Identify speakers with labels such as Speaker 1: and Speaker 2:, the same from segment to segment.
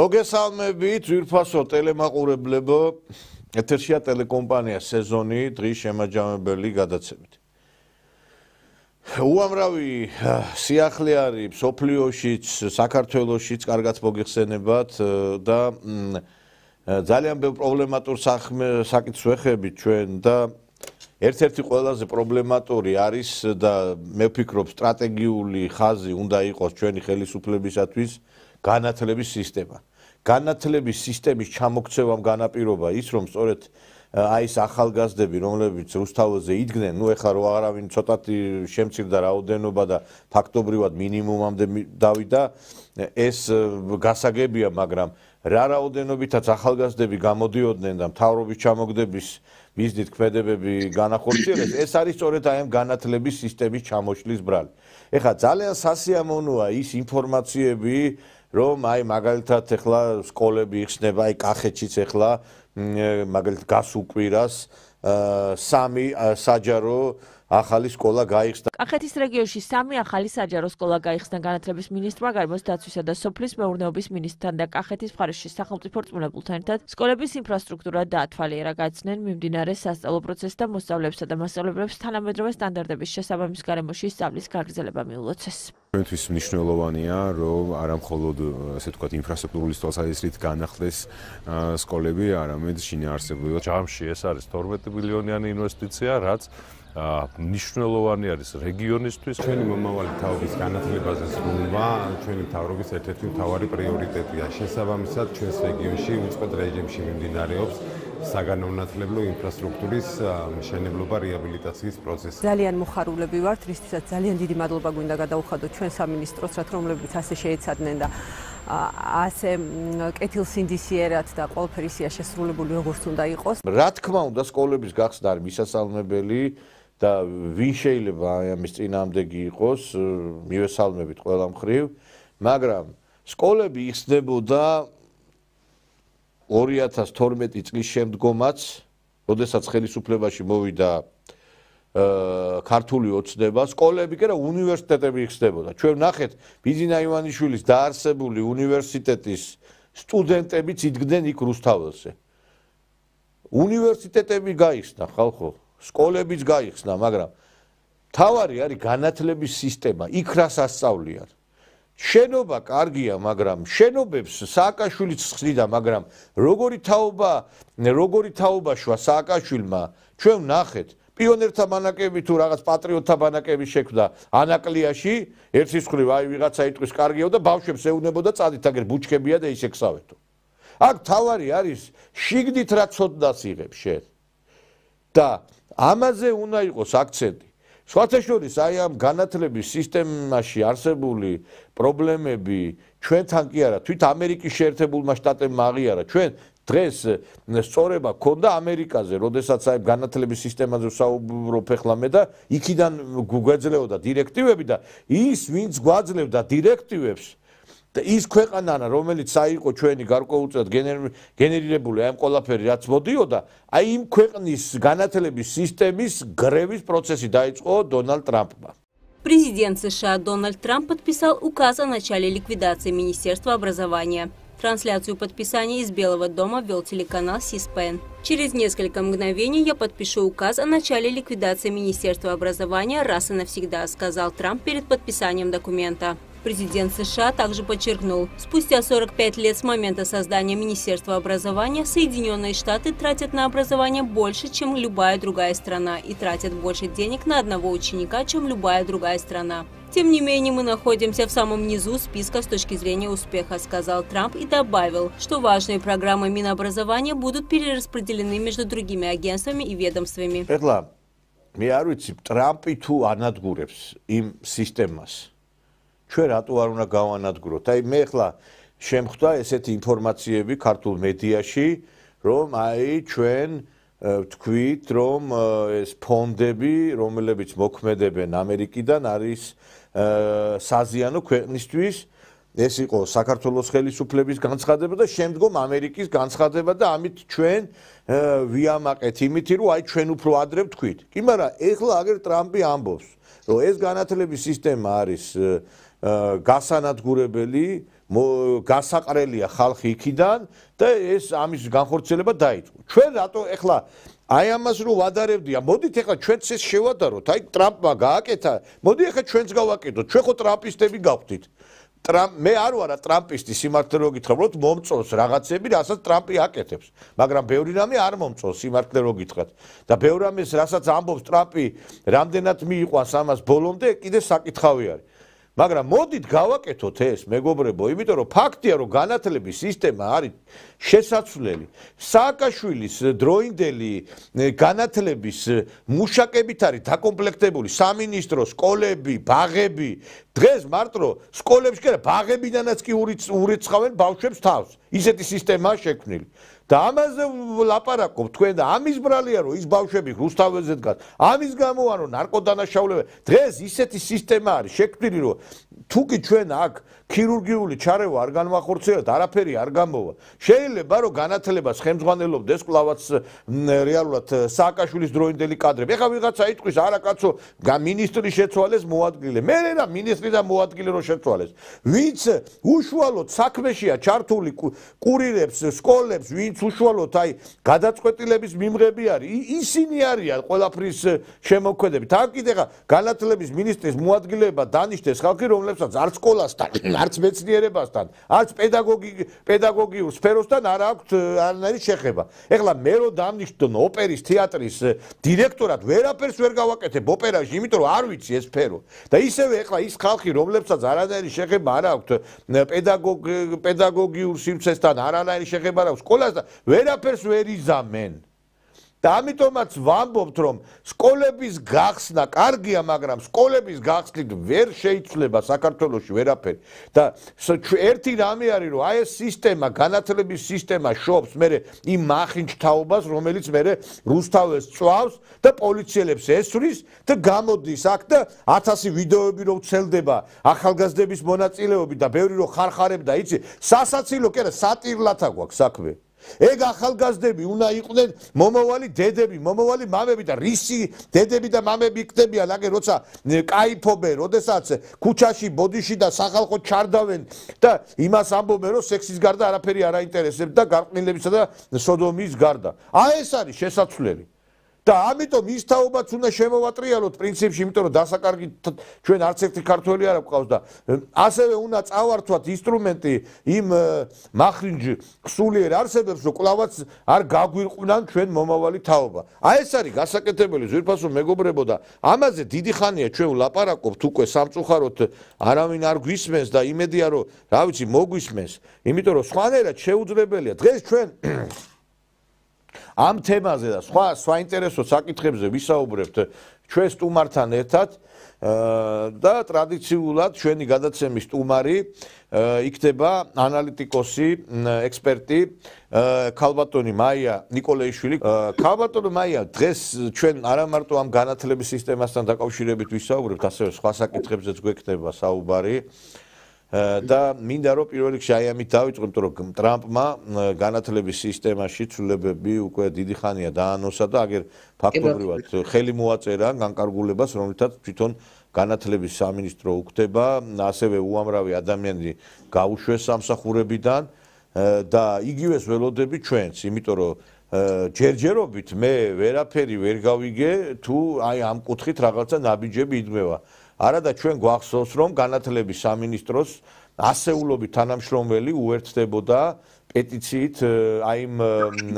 Speaker 1: მოგესალმებით, ძვირფასო ტელემაყურებლებო, ეთერშია ტელეკომპანია სეზონი, დღის შემაჯამებელი გადაცემით. უამრავი სიახლე არის მსოფლიოშიც, საქართველოშიც, კარგად მოგეხსენებათ და ძალიან ბევრ პრობლემატურ საკითხს ვეხებით ჩვენ და ერთ-ერთი ყველაზე პრობლემატური არის და მე ვფიქრობ სტრატეგიული ხაზი უნდა იყოს ჩვენი ხელისუფლებისათვის განათლების სისტემა. განათლების სისტემის ჩამოქცევამ განაპირობა ის, რომ სწორედ აი ეს ახალგაზრდები, რომლებიც რუსთაველზე იდგნენ, ნუ ეხლა რო არავინ ცოტათი შემცირდა რაოდენობა და ფაქტობრივად მინიმუმამდე დავიდა, ეს გასაგებია, მაგრამ რა რაოდენობითაც ახალგაზრდები გამოდიოდნენ და მთავრობის ჩამოგდების მიზნით ქმედებები განახორციელეს, ეს არის სწორედ აი ამ განათლების სისტემის ჩამოშლის ბრალი. ეხლა ძალიან სასიამოვნოა ის ინფორმაციები, რომ აი მაგალითად ეხლა სკოლები იხსნება, აი კახეთშიც ეხლა მაგალითად გასულ კვირას 3 საჯარო ახალი სკოლა გაიხსნა.
Speaker 2: კახეთის რეგიონში 3 ახალი საჯარო სკოლა გაიხსნა განათლების მინისტრმა, გარემოს დაცვისა და სოფლის მეურნეობის მინისტრთან და კახეთის მხარეში სახელმწიფო რწმუნებულთან ერთად სკოლების ინფრასტრუქტურა დაათვალიერა. გაიცნენ მიმდინარე სასწავლო პროცესს და მოსწავლეებსა და მასწავლებლებს თანამედროვე სტანდარტების შესაბამის გარემოში სწავლის გაგრძელება მიულოცეს.
Speaker 3: ჩვენთვის მნიშვნელოვანია, რომ არა მხოლოდ ასე ვთქვათ ინფრასტრუქტურის თვალსაზრისით განახლდეს სკოლები, არამედ შინაარსებრივად ჯამში ეს არის 12 მილიონიანი ინვესტიცია, რაც მნიშვნელოვანი არის რეგიონისთვის.
Speaker 4: ჩვენი მომავალი თაობის განათლებაზე სრულობა ჩვენი მთავრობის ერთ-ერთი მთავარი პრიორიტეტია. შესაბამისად, ჩვენს რეგიონში უწყლოდ რეჟიმში მიმდინარეობს საგანმანათლებლო ინფრასტრუქტურის მშენებლობა, რეაბილიტაციის პროცესი.
Speaker 5: ძალიან მოხარულები ვართ, რისთვისაც ძალიან დიდი მადლობა გვინდა გადაუხადოთ ჩვენ სამინისტროს, რომლებიც ასე შეეცადნენ და ასე კეთილსინდისიერად და ყველაფერი ისეა შესრულებული როგორც უნდა იყოს.
Speaker 1: რა თქმა უნდა, სკოლების გახსნა არის მისასალმებელი და ვინ შეიძლება ამის წინააღმდეგი იყოს, მივესალმებით ყველა მხრივ, მაგრამ სკოლები იხსნებოდა 2012 წლის შემდგომაც, როდესაც ხელისუფლებაში მოვიდა ქართული ოცნება, სკოლები კი არა, უნივერსიტეტები იხსნებოდა. ჩვენ ვნახეთ ბიძინა ივანიშვილის დაარსებული უნივერსიტეტის სტუდენტებიც იდგნენ იქ რუსთაველზე. უნივერსიტეტები გაიხსნა ხალხო, სკოლებიც გაიხსნა, მაგრამ თავარი არის განათლების სისტემა, იქ რას ასწავლიან. შენობა კარგია, მაგრამ შენობებს სააკაშვილიც ხსნიდა, მაგრამ როგორი თაობა შვა სააკაშვილმა, ჩვენ ვნახეთ პიონერთა ბანაკები თუ რაღაც პატრიოტთა ბანაკები შექმნა ანაკლიაში, ერთის მხრივ აი ვიღაცა იტყვის კარგია და ბავშვებს ეუნებოდა წადით, აგერ ბუჩქებია და ის ექსავეთო. აქ თავარი არის შიგნით რა ცოდნას იღებს შენ. და ამაზე უნდა იყოს აქცენტი. სხვათა შორის აი ამ განათლების სისტემაში არსებული პრობლემები ჩვენთან კი არა, თვით ამერიკის შეერთებულმა შტატებმა აღიარა. ჩვენ დღეს სწორება ქონდა ამერიკაზე, როდესაც აი განათლების სისტემაზე ვსაუბრობ ახლა მე და იქიდან გვეძლეოდა დირექტივები და ის ვინც გვაძლევდა დირექტივებს და ის ქვეყანა, რომელიც აიყო ჩვენი გარკვეულწილად გენერირებული ამ ყველაფერი რაც მოდიოდა, აი იმ ქვეყნის განათლების სისტემის გრევის პროცესი დაიწყო დონალდ ტრამპმა.
Speaker 6: Президент США Дональд Трамп подписал указ о начале ликвидации Министерства образования. Трансляцию подписания из Белого дома вел телеканал C-SPAN. Через несколько мгновений я подпишу указ о начале ликвидации Министерства образования раз и навсегда, сказал Трамп перед подписанием документа. Президент США также подчеркнул, спустя 45 лет с момента создания Министерства образования Соединенные Штаты тратят на образование больше, чем любая другая страна, и тратят больше денег на одного ученика, чем любая другая страна. Тем не менее, мы находимся в самом низу списка с точки зрения успеха, сказал Трамп и добавил, что важные программы Минобразования будут перераспределены между другими агентствами и ведомствами.
Speaker 1: მე არ ვიცი ტრამპი თუ ანადგურებს იმ სისტემას. ჩვენ რატო არ უნდა გავანადგუროთ? აი მე ახლა შემხვდა ესეთი ინფორმაციები ქართულ მედიაში, რომ აი ჩვენ ვთქვით, რომ ეს ფონდები, რომლებიც მოქმედებენ ამერიკიდან, არის საზიანო ქვეყნისთვის. ეს იყო საქართველოს ხელისუფლების განცხადება და შემდგომ ამერიკის განცხადება და ამით ჩვენ ვიამაყეთ იმითი, რომ აი ჩვენ უფრო ადრე ვთქვით. კი, მაგრამ ეხლა აგერ ტრამპი ამბობს, რომ ეს განათლების სისტემა არის გასანადგურებელი, გასაყრელია ხალხი იქიდან და ეს ამის განხორციელება დაიწყო. ჩვენ რატო ეხლა აი ამას რო ვადარებდია, მოდით ეხლა ჩვენც ეს შევადაროთ, აი ტრამპმა გააკეთა, მოდი ეხლა ჩვენც გავაკეთოთ, ჩვენ ხო ტრამპისტები გავხდით. მე არ ვარ ტრამპისტი, სიმართლე რო გითხრა, უბრალოდ მომწონს რაღაცები, რასაც ტრამპი აკეთებს, მაგრამ ბევრი რამე არ მომწონს, სიმართლე რო გითხრათ. და ბევრ რამეს, რასაც ამბობს ტრამპი, რამდენად მიიყვანს ამას ბოლომდე, კიდე საკითხავი არის. მაგრამ მოდით გავაკეთოთ ეს, მეგობრებო, იმიტომ რომ ფაქტია, რომ განათლების სისტემა არის შესაძლებელი. სააკაშვილის დროინდელი განათლების მუშაკებით არის დაკომპლექტებული სამინისტრო, სკოლები, ბაღები. დღეს მარტო სკოლებში კი არა, ბაღებიდანაც კი ურიცხავენ ბავშვებს თავს. ისეთი სისტემაა შექმნილი. და ამაზე ლაპარაკობ თქვენ და ამის ბრალია რომ ის ბავშვები რუსთაველზე დგას. ამის გამოა რომ ნარკოდანაშაულება. დღეს ისეთი სისტემა არის შექმნილი რომ თუკი ჩვენ აქ ქირურგიული ჩარევა არ განვახორციელებთ, არაფერი არ გამოვა. შეიძლება რომ განათლებას ხელმძღვანელობდეს კლავაც რეალურად სააკაშვილის დროინდელი კადრები. ეხლა ვიღაცა იტყვის, არა კაცო, მინისტრი შეცვალეს მოადგილე. მე რა მინისტრი და მოადგილე რო შეცვალეს. ვინც უშუალოდ საქმეშია ჩართული კურირებს, სკოლებს, ვინც უშუალოდ აი გადაწყვეტილების მიმღები არის, ისინი არიან ყველაფრის შემოქმედები. თან კიდე ხა განათლების მინისტრის მოადგილეება დანიშნეს ხალხი, რომლებსაც არც სკოლასთან, არც მეცნიერებასთან, არც პედაგოგიურ სფეროსთან არ აქვს არანაირი შეხება. ეხლა მე რო დამნიშნონ ოპერის თეატრის დირექტორად, ვერაფერს ვერ გავაკეთებ ოპერაში, იმიტომ რომ არ ვიცი ეს სფერო. და ისევე ეხლა ის ხალხი, რომლებსაც არანაირი შეხება არ აქვს პედაგოგიურ სივრცესთან, არანაირი შეხება არ აქვს სკოლასთან, ვერაფერს ვერ იზამენ. და ამიტომაც ვამბობთ, რომ სკოლების გახსნა კარგია, მაგრამ სკოლების გახსნით ვერ შეიცვლება საქართველოში ვერაფერი. და ერთი რამე არის, რომ აი ეს სისტემა, განათლების სისტემა შობს მე იმ მახინჯ თაობას, რომელიც მე რუსთაველს წვავს და პოლიციელებს ესვრის და გამოდის აქ და 1000 ვიდეოები რო ვრცელდება ახალგაზრდების მონაწილეობით და ბევრი რო ხარხარებდა, იცი, სასაცილო კი არა, სატირლათა გვაქვს საქმე. ეგ ახალგაზრდები უნდა იყვნენ მომავალი დედები, მომავალი მამები და რისი დედები და მამები იქნებიან, აგერ როცა кайფობენ, როდესაც ქუჩაში, ბოდიში და სახალხო ჩარდავენ და იმას ამბობენ, რომ სექსის გარდა არაფერი არ აინტერესებს და გარყვნილებისა და სოდომის გარდა. აი ეს არის შესაძლებელი. და ამიტომ ის თაობაც უნდა შემოვატრიალოთ პრინციპში, იმიტომ რომ დასაკარგი ჩვენ არც ერთი ქართველი არ გვყავს და ასევე უნდა წავართვათ ინსტრუმენტი იმ მახინჯ სულიერ არსებებს, რომ კლავაც არ გაგვირყვნან ჩვენ მომავალი თაობა. აი ეს არის გასაკეთებელი ზვირფასო მეგობრებო და ამაზე დიდი ხანია ჩვენ ვლაპარაკობთ უკვე სამწუხაროდ არავინ არ გვისმენს და იმედია რომ რა ვიცი მოგვისმენს, იმიტომ რომ სხვანაირად შეუძლებელია დღეს ჩვენ ამ თემაზე და სხვა ინტერესო საკითხებზე ვისაუბრებთ ჩვენ სტუმართან ერთად და ტრადიციულად ჩვენი გადაცემის სტუმარი იქნება ანალიტიკოსი, ექსპერტი ქალბატონი მაია ნიკოლეიშვილი. ქალბატონი მაია, დღეს ჩვენ არა მარტო ამ განათლების სისტემასთან დაკავშირებით ვისაუბრებთ, ასევე სხვა საკითხებზეც გვექნება საუბარი. და მინდა რომ პირველ რიგში აი ამით დავიწყო, იმიტომ რომ ტრამპმა განათლების სისტემაში ცვლილებები უკვე დიდი ხანია დაანონსა და აგერ ფაქტობრივად ხელი მოაწერა განკარგულებას, რომლითაც თვითონ განათლების სამინისტრო უქმდება, ასევე უამრავი ადამიანი გაუშვეს სამსახურებიდან და იგივეს ველოდები ჩვენც, იმიტომ რომ ჯერჯერობით მე ვერაფერი ვერ გავიგე თუ აი ამ კუთხით რაღაცა ნაბიჯები იდგმება. არადა ჩვენ გვახსოვს, რომ განათლების სამინისტროს ასეულობით თანამშრომელი უერთდებოდა პეტიციით აი იმ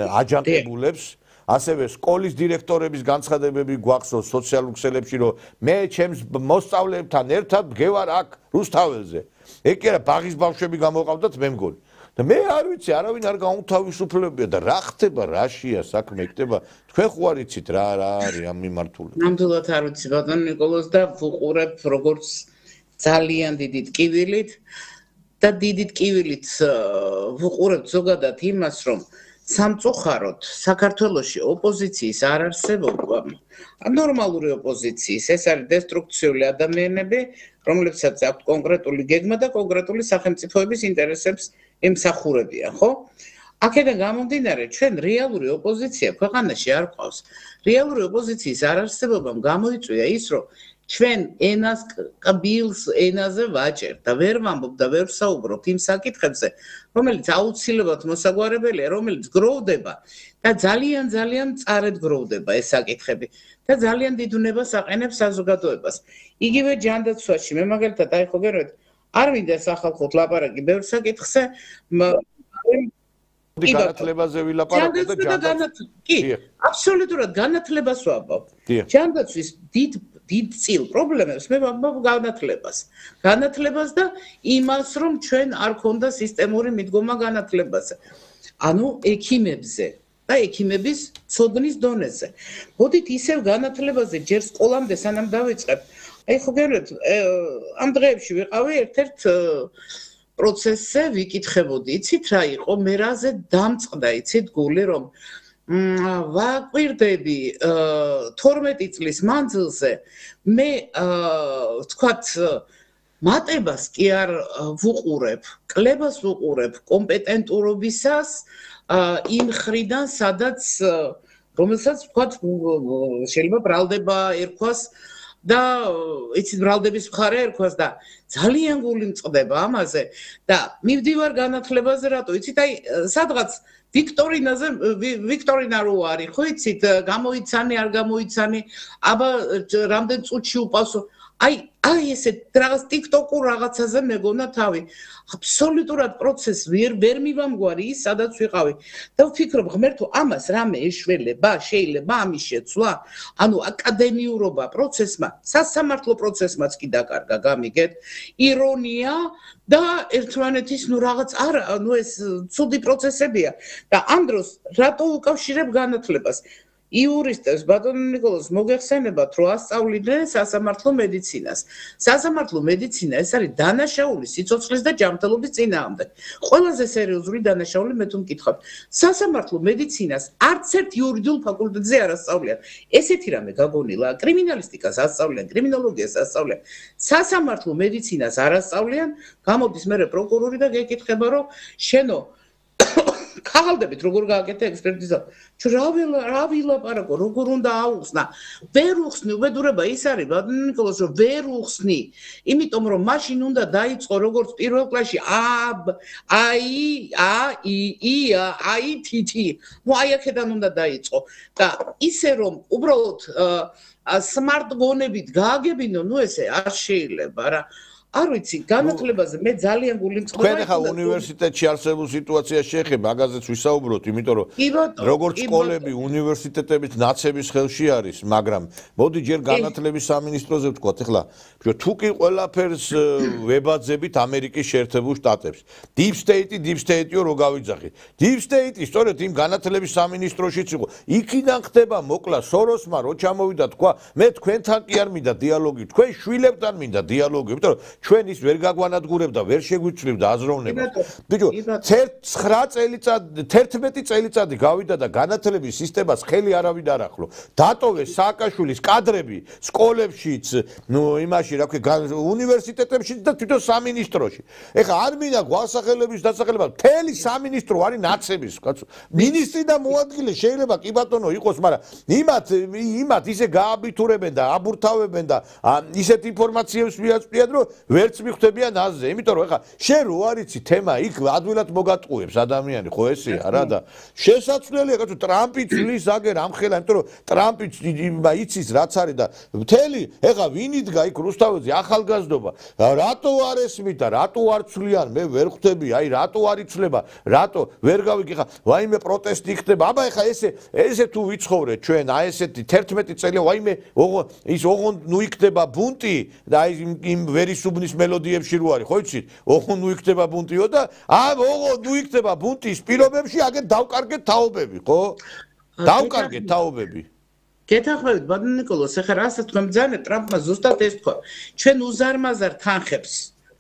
Speaker 1: აჯანყებულებს, ასევე სკოლის დირექტორების განცხადებები გვახსოვს სოციალურ ქსელებში, რომ მე ჩემს მოსწავლეებთან ერთად ვგევარ აქ რუსთაველზე. ეგ კი არა, ბაღის ბავშვები გამოყავდათ მე მგონი. და მე არ ვიცი, არავინ არ გაუთავისუფლებია და რა ხდება, რაშია საქმე იქნება. თქვენ ხო არ იცით რა არის ამ მიმართულებით?
Speaker 7: ნამდვილად არ ვიცი ბატონ ნიკოლოზ და ვუყურებ როგორც ძალიან დიდი ტკივილით და დიდი ტკივილით ვუყურებთ ზოგადად იმას, რომ სამწუხაროდ საქართველოში ოპოზიციის არ არსებობა, ნორმალური ოპოზიციის, ეს არის დესტრუქციული ადამიანები, რომლებსაც აქვთ კონკრეტული გეგმა და კონკრეტული სახელმწიფოების ინტერესებს ემსახურებიან, ხო? აქედან გამომდინარე, ჩვენ რეალური ოპოზიცია ქვეყანაში არ ყავს. რეალური ოპოზიციის არარსებობამ გამოიწვია ის, რომ ჩვენ ენას კბილს ენაზე ვაჭერთ და ვერ ვამბობ და ვერ ვსაუბრობთ იმ საკითხებზე, რომელიც აუცილებლად მოსაგვარებელია, რომელიც გროვდება და ძალიან მწარედ გროვდება ეს საკითხები და ძალიან დიდ უნებას აყენებს საზოგადოებას. იგივე ჯანდაცვაში, მე მაგალითად აი ხო გერვეთ, არ მინდა სახალხოთ ლაპარაკი ბევრ საკითხზე,
Speaker 1: განათლებაზე ვილაპარაკო და
Speaker 7: ჯანდაცვა. კი, აბსოლუტურად განათლებას ვამბობ. ჯანდაცვის დიდ წილ პრობლემებს მე ვამბობ განათლებას. განათლებას და იმას, რომ ჩვენ არ ქონდა სისტემური მიდგომა განათლებაზე. ანუ ექიმებზე და ექიმების ცოდნის დონეზე. მოდით ისევ განათლებაზე ჯერ სკოლამდე სანამ დავიწყებ. აი ხო გერვეთ, ამ დღეებში ვიყავი ერთ-ერთ პროცესზე ვიკითხებოდი, იცით რა იყო, მე რაზე დამწყდა, იცით გული, რომ ვაკვირდები 12 წლის მანძილზე მე ვთქვათ მატებას კი არ ვუყურებ, კლებას ვუყურებ კომპეტენტურობისას იმ ხრიდან, სადაც რომელსაც ვთქვათ შეიძლება ბრალდება ერქვას და იცით ბრალდების მხარე ერქვას და ძალიან გული მწყდება ამაზე და მივდივარ განათლებაზე რატო იცით აი სადღაც ვიქტორინა რო არის ხო იცით გამოიცანი არ გამოიცანი აბა რამდენ წუთში უპასო აი ესე რაღაც TikTok-ურ რაღაცაზე მეგონა თავი აბსოლუტურად პროცესს ვერ მივამგვარი ის სადაც ვიყავი და ვფიქრობ ღმერთო ამას რამე ეშველება შეიძლება ამის შეცვლა ანუ აკადემიურობა პროცესმა სასამართლო პროცესმაც კი დაკარგა გამიგეთ ირონია და ერთმანეთის ნუ რაღაც არა ნუ ეს ცუდი პროცესებია და ამ დროს რატო უკავშირებ განათლებას იურისტებს ბატონო ნიკოლოზ მოგეხსენებათ რომ ასწავლიდნენ სასამართლო მედიცინას. სასამართლო მედიცინა ეს არის დანაშაული სიცოცხლის და ჯანმრთელობის წინააღმდეგ. ყველაზე სერიოზული დანაშაული მე თუ მკითხავთ. სასამართლო მედიცინას არც ერთ იურიდიულ ფაკულტეტზე არ ასწავლიან. ესეთი რამე გაგონილა, კრიმინალისტიკას ასწავლიან, კრიმინოლოგიას ასწავლიან. სასამართლო მედიცინას არ ასწავლიან, გამოდის მერე პროკურორი და გეკითხება რომ შენო ქაღალდებით როგორ გააკეთე ექსპერტიზა რა ვილაპარაკო როგორ უნდა აუხსნა ვერ უხსნი უბედურება ის არის ბატონო ნიკოლოზ რომ ვერ უხსნი იმიტომ რომ მაშინ უნდა დაიწყო როგორც პირველ კლასში აი თითი ნუ აი აქედან უნდა დაიწყო და ისე რომ უბრალოდ სმარტ გონებით გააგებინო ნუ ესე არ შეიძლება რა არ ვიცი, განათლებაზე მე ძალიან გული მწყდება.
Speaker 1: თქვენ ახლა უნივერსიტეტში არსებულ სიტუაციას შეეხება, მაგაზეც ვისაუბროთ, იმიტომ რომ როგორც სკოლები, უნივერსიტეტებიც ნაცების ხელში არის, მაგრამ მოდი ჯერ განათლების სამინისტროზე ვთქვათ, ახლა თუ კი ყველაფერს ვებაძებით ამერიკის შეერთებულ შტატებს. Deep State-ო რო გავიძახი. Deep State-ი სწორედ იმ განათლების სამინისტროშიც იყო. იქიდან ხდება მოკლა სოროსმა რო ჩამოვიდა თქვა, მე თქვენთან კი არ მინდა დიალოგი, თქვენ შვილებთან მინდა დიალოგი, იმიტომ რომ ჩვენ ის ვერ გაგვანადგურებდა, ვერ შეგვიცვლიwda აზროვნებას. ბიჭო, 11 წელიწადი გავიდა და განათლების სისტემას ხელი არავინ არ ახლო. დატოვეს სააკაშვილის კადრები სკოლებშიც, ნუ იმაში რა ქვია, უნივერსიტეტებშიც და თვითონ სამინისტროში. ეხლა არ მინდა გვალსახელების დასახელება, მთელი სამინისტრო არის ნაცების, კაცო. მინისტრი და მოადგილე შეიძლება კი ბატონო იყოს, მაგრამ იმათ ისე გააბიტურებენ და აბურთავებენ და ისეთ ინფორმაციებს მიაწვდიან, რომ ვერც მიხვდებიან აზზე, იმიტომ რომ ეხლა შენ რო არიცი თემა იქ ადვილად მოგატყუებს ადამიანი, ხო ესეა რა და შესაძლებელია კაცო ტრამპი წლის აგერ ამხელა, იმიტომ რომ ტრამპი იცის რაც არის და მთელი ეხლა ვინ იდგა იქ რუსთაველზე ახალგაზრდობა, რატო არ ესმით და რატო არ ცვლიან, მე ვერ ხვდები, აი რატო არ იცლება, რატო ვერ გავიგე ხა, ვაიმე პროტესტი იქნება, აბა ეხლა ესე თუ ვიცხოვრეთ ჩვენ, აი ესეთი 11 წელი, ვაიმე ოღონდ ნუ იქნება ბუნტი და აი იმ ვერისუბნის მელოდიებში რო არის, ხო იცით? ოღონდ ნუ იქნება ბუნტიო და ოღონდ ნუ იქნება ბუნტის პირობებში, აგერ დავკარგეთ თაობები, ხო? დავკარგეთ თაობები.
Speaker 7: გეთანხმებით ბატონო ნიკოლოზ, ეხლა რასაც თქვენ ბრძანეთ, ტრამპმა ზუსტად ეს თქვა. ჩვენ უზარმაზარ თანხებს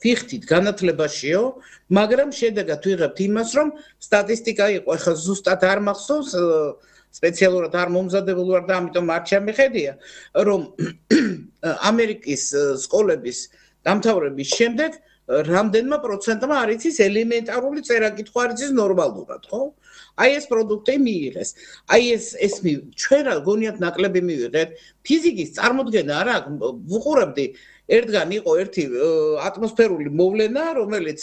Speaker 7: ფიხთით განათლებაშიო, მაგრამ შედეგად ვიღებთ იმას, რომ სტატისტიკა იყო, ეხლა ზუსტად არ მახსოვს, სპეციალურად არ მომზადებული ვარ და ამიტომ არ ჩამიხედია, რომ ამერიკის სკოლების დამთავრების შემდეგ რამდენმა პროცენტმა არ იცის ელემენტარული წერა-კითხვა არ იცის ნორმალურად, ხო? აი ეს პროდუქტი მიიღეს. აი ეს ჩვენ რა გონიათ ნაკლები მივიღეთ. ფიზიკის წარმოდგენა არ აქვს. ვუყურებდი ერთგან იყო ერთი ატმოსფერული მოვლენა, რომელიც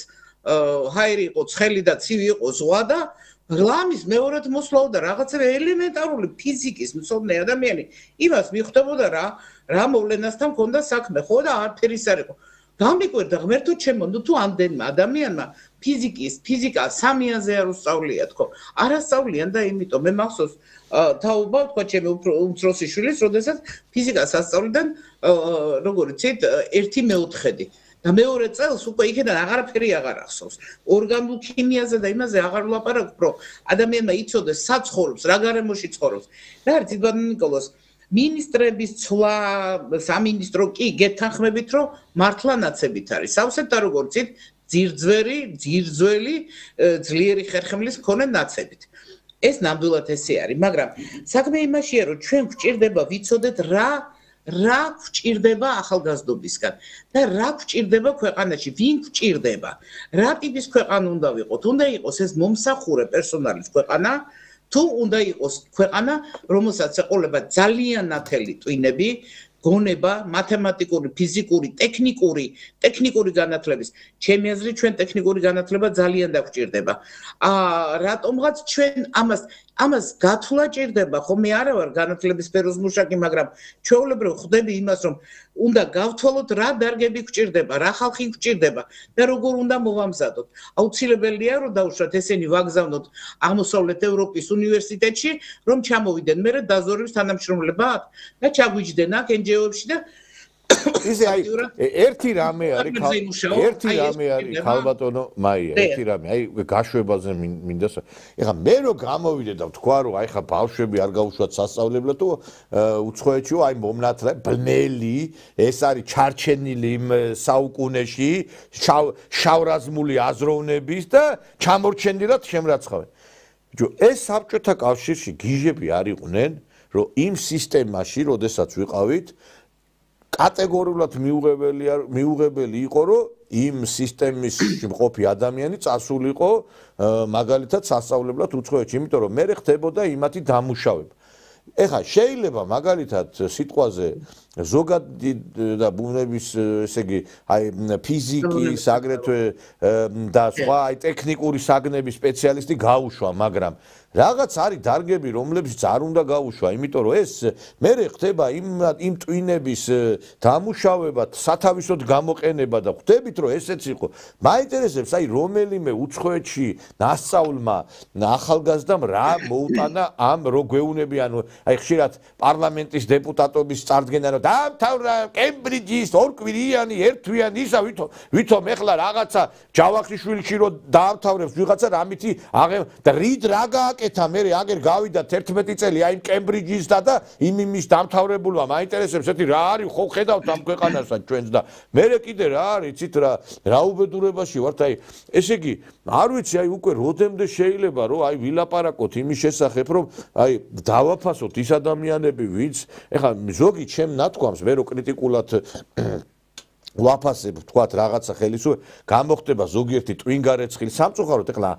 Speaker 7: ჰაერი იყო, ცხელი და ცივი იყო ზღვა და ლამის მეორედ მოსვლაოდა რაღაცა ელემენტარული ფიზიკის მცოდნე ადამიანი იმას მიხვდებოდა რა მოვლენასთან ჰქონდა საქმე, ხო და არაფერის არ იყო. გამიკვირდა ღმერთო ჩემო, თუ ამდენმა ადამიანმა ფიზიკა სამიანზე არ უსწავლია თქო. არ ასწავლიან და იმიტომ მე მახსოვს თაობა თქვა ჩემი უმცროსი შვილის, როდესაც ფიზიკას ასწავლიდან როგორ იცით 1/4 და მეორე წელს უკვე იქიდან აღარაფერი აღარ ახსოვს. ორგანულ ქიმიაზე და იმაზე აღარ ვლაპარაკობ, რომ ადამიანმა იცოდეს საცხოვრებს, რა გარემოში ცხოვრობს. რა არის თვითონ ნიკოლოს მინისტრების ცვლა, სამინისტრო კი გეთანხმებით, რომ მართლა ნაცებით არის. სავსე და როგორც იცით, ძირძველი, ძლიერი ხერხემლის მქონე ნაცებით. ეს ნამდვილად ესე არის, მაგრამ საქმე იმაშია, რომ ჩვენ გვჭირდება ვიცოდეთ რა გვჭირდება ახალგაზრდობისგან და რა გვჭირდება ქვეყანაში, ვინ გვჭირდება, რა ტიპის ქვეყანა უნდა ვიყოთ, უნდა იყოს ეს მომსახურე პერსონალის ქვეყანა, თუ უნდა იყოს ქვეყანა, რომელსაც ეყოლება ძალიან ნათელი ტვინები, გონება, მათემატიკური, ფიზიკური, ტექნიკური განათლების. ჩემი აზრით, ჩვენ ტექნიკური განათლება ძალიან დაგვჭირდება. რატომღაც ჩვენ ამას გათვლა ჭირდება, ხო მე არა ვარ განათლების სფეროს მუშაკი, მაგრამ ჩვეულებრივ ხვდები იმას, რომ უნდა გავთვალოთ რა დარგები გვჭირდება, რა ხალხი გვჭირდება და როგორ უნდა მოვამზადოთ. აუცილებელია რომ დავუშვათ ესენი ვაგზავნოთ აღმოსავლეთ ევროპის უნივერსიტეტში, რომ ჩამოვიდნენ მერე დაზვერვის თანამშრომლებად და ჩაგვიჯდნენ აქ NGO-ებში და
Speaker 1: ისე აი ერთი რამე არის ქალბატონო მაია, ერთი რამე, აი გაშვებაზე მინდა. ეხლა მე რო გამოვიდე და ვთქვა რომ აი ხა ბავშვები არ გაუშვათ სასწავლებლად თუ უცხოეთში აი მომნათლე ბნელი ეს არის ჩარჩენილი იმ საუკუნეში შავრაზმული აზროვნების და ჩამორჩენილად შემრაცხავენ. ბიჭო, ეს საბჭოთა კავშირში გიჟები არ იყვნენ, რომ იმ სისტემაში, როდესაც ვიყავით კატეგორიულად მიუღებელი იყო, რომ იმ სისტემაში მყოფი ადამიანი წასულიყო მაგალითად სასწავლებლად უცხოეთში, იმიტომ რომ მე ხდებოდა იმათი დამუშავება. ეხლა შეიძლება მაგალითად სიტყვაზე ზოგადი და ბუნების ესე იგი აი ფიზიკის აგრეთვე და სხვა აი ტექნიკური საგნების სპეციალისტი გაუშვა, მაგრამ რაღაც არის დარგები, რომლებიც არ უნდა გაუშვა, იმიტომ რომ ეს მე ხდება იმ ტვინების დამუშავება, სათავისოდ გამოყენება და ხვდებით რომ ესეც იყო. მაინტერესებს აი რომელიმე უცხოეთში ნასწავლმა ახალგაზრდამ რა მოუტანა ამ რო გვეუნებიან აი ხშირად პარლამენტის დეპუტატობის წარდგენა რომ დაამთავრა კემბრიჯის ორკვირიანი ერთვიანი ისა ვითომ ეხლა რაღაცა ჯავახიშვილში რო დაამთავრებს ვიღაცა რამითი და რიდ რა გააკეთა მე აგერ გავიდა 11 წელი აი კემბრიჯის და იმის დამთავრებულმა მაინტერესებს ერთი რა არის ხო ხედავთ ამ ქვეყანასაც ჩვენს და მე კიდე რა არის იცით რა უბედურებაში ვართ აი ესე იგი არ ვიცი აი უკვე როდემდე შეიძლება რომ აი ვილაპარაკოთ იმის შესახებ რომ აი დავაფასოთ ის ადამიანები ვინც ეხლა ზოგი ჩემ ნათქვამს მე რო კრიტიკულად ვაფასებ თქვათ რაღაცა ხელისუფლება გამოხდება ზოგიერთი ტვინგარეცხილი სამწუხაროდ ეხლა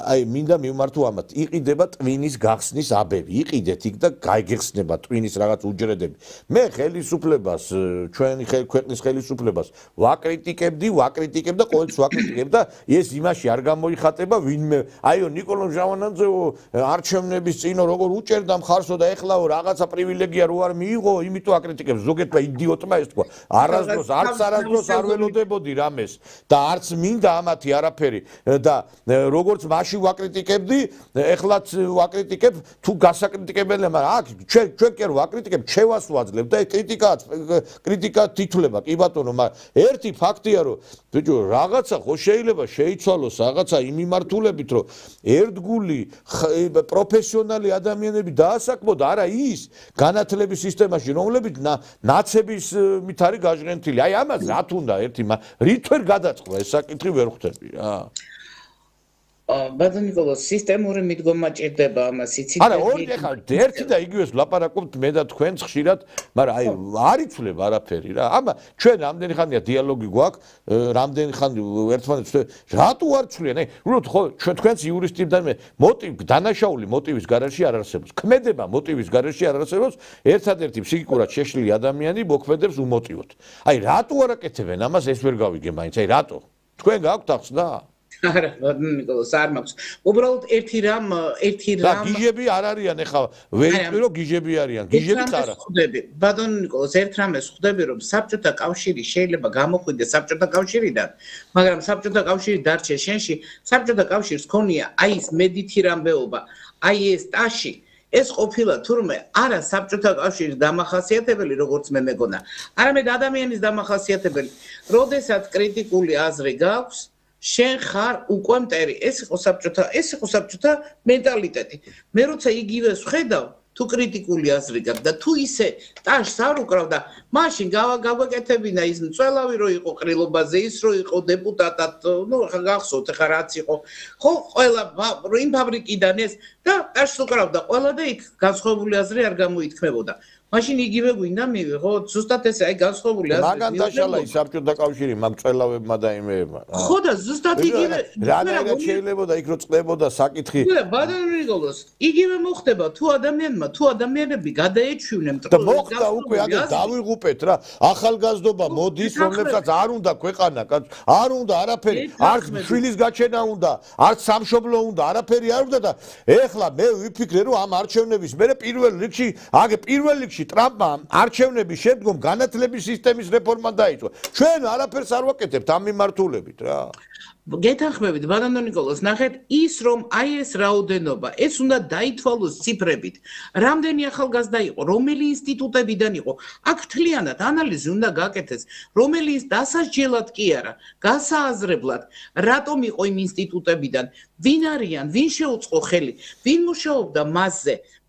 Speaker 1: აი მინდა მივმართო ამათ იყიდება ტვინის გახსნის აბები იყიდეთ იქ და გაიგეხსნება ტვინის რაღაც უჯრედები მე ხელისუფლებას ჩვენი ქვეყნის ხელისუფლებას ვაკრიტიკებდი და ყოველთვის ვაკრიტიკებ და ეს იმაში არ გამოიხატება ვინმე აიო ნიკოლო ჟავანანძეო არჩევნების წინო როგორ უჭერდა მხარსო და ეხლაო რაღაცა პრივილეგია რო არ მიიღო იმიტომ აკრიტიკებს ზოგიერთმა იდიოტმა ეს თქვა არასდროს არასდროს არ ველოდებოდი რამეს და არც მინდა ამათი არაფერი და როგორც მაშინ ვაკრიტიკებდი ეხლაც ვაკრიტიკებ თუ გასაკრიტიკებელია მაგრამ აქ ჩვენ კი არ ვაკრიტიკებ ჩევას ვაძლევ და კრიტიკა თითვლება კი ბატონო მაგრამ ერთი ფაქტია რომ ბიჭო რაღაცა ხო შეიძლება შეიცვალოს რაღაცა იმ მიმართულებით რომ ერთგული პროფესიონალი ადამიანები დაასაქმოთ არა ის განათლების სისტემაში რომლებიც ნაცების მით არის გაჟღენთილი აი ამას რა თუნდა ერთი რით ვერ გადაწყდა ეს საკითხი ვერ ხვდები რა
Speaker 7: ბატონო ნიკოლოზ სისტემური მიდგომა ჭირდება ამას იცით
Speaker 1: არა ორი ეხლა ერთი და იგივეს ვლაპარაკობთ მე და თქვენ ხშირად მაგრამ აი არ იცვლება არაფერი რა ამა ჩვენ რამდენი ხანია დიალოგი გვაქვს რამდენი ხანი ერთმანეთს რატო არ ცვლიან აი უბრალოდ ხო თქვენს იურისტებთან მე მოტივი დანაშაული მოტივის გარშე არ არსებობს ქმედება მოტივის გარშე არ არსებობს ერთადერთი ფსიქიკურად შეშლილი ადამიანი მოქმედებს უმოტივოდ აი რატო არ აკეთებენ ამას ეს ვერ გავიგე მაინც აი რატო თქვენ გაქვთ ახსნა
Speaker 7: არა ბატონო ნიკოლოზ არ მაქვს უბრალოდ ერთი რამ
Speaker 1: და გიჟები არ არიან ეხლა ვეიტყვირო გიჟები არიან გიჟებიც არა
Speaker 7: ხვდები ბატონო ნიკოლოზ ერთ რამეს ხვდები რომ საბჭოთა კავშირი შეიძლება გამოხვიდეს საბჭოთა კავშირიდან მაგრამ საბჭოთა კავშირი დარჩეს შენში საბჭოთა კავშირს ქონია აი ეს მედითი რამბეობა აი ეს ტაში ეს ყოფილა თურმე არა საბჭოთა კავშირის დამახასიათებელი როგორც მე მეგონა არამედ ადამიანის დამახასიათებელი როდესაც კრიტიკული აზრი გაქვს შენ ხარ უკვე მტერი ეს იყო საბჭოთა მენტალიტეტი მე როცა იგივეს ვხედავ თუ კრიტიკული აზრი გაქვს და თუ ისე ტაშს არ უკრავ და მაშინ გავაკეთებინა ის მწველავი რო იყო ყრილობაზე ის რო იყო დეპუტატად ნუ გახსოვთ ხა რაც იყო ხო ყველა იმ ფაბრიკიდან ეს და ტაშს უკრავ და ყველა და იქ განსხვავებული აზრი არ გამოითქმებოდა მაშინ იგივე გვინდა მივიღო ზუსტად ესე აი განსხვავებული აზრი
Speaker 1: მაგან დაშალა ის საბჭოთა კავშირი მაგ წელავებმა და იმეებმა
Speaker 7: ხო და ზუსტად იგივე
Speaker 1: რანაირად შეიძლებოდა იქ რო წლებოდა საკითხი
Speaker 7: ბატონო ნიკოლოზ იგივე მოხდება თუ ადამიანები გადაეჩვინენ
Speaker 1: და მოხდა უკვე აგერ დავიღუპეთ რა ახალგაზრდობა მოდის რომლებსაც არ უნდა ქვეყანა არ უნდა არაფერი არც შვილის გაჩენა უნდა არც სამშობლო უნდა არაფერი არ უნდა და ეხლა მე ვიფიქრე რომ ამ არჩევნების მერე პირველ რიგში ტრამპმა არჩევნების შემდგომ განათლების სისტემის რეფორმა დაიწყო. ჩვენ არაფერს არ ვაკეთებთ ამ მიმართულებით რა.
Speaker 7: გეთანხმებით ბატონო ნიკოლოზ, ნახეთ ის რომ აი ეს რაოდენობა, ეს უნდა დაითვალოს ციფრებით. რამდენი ახალგაზრდა იყო, რომელი ინსტიტუტებიდან იყო. აქ თლიანად ანალიზი უნდა გაკეთდეს, რომელიც დასასჯელად კი არა, გასააზრებლად, რატომ იყო იმ ინსტიტუტებიდან, ვინ არიან, ვინ შეუწყო ხელი, ვინ მუშაობდა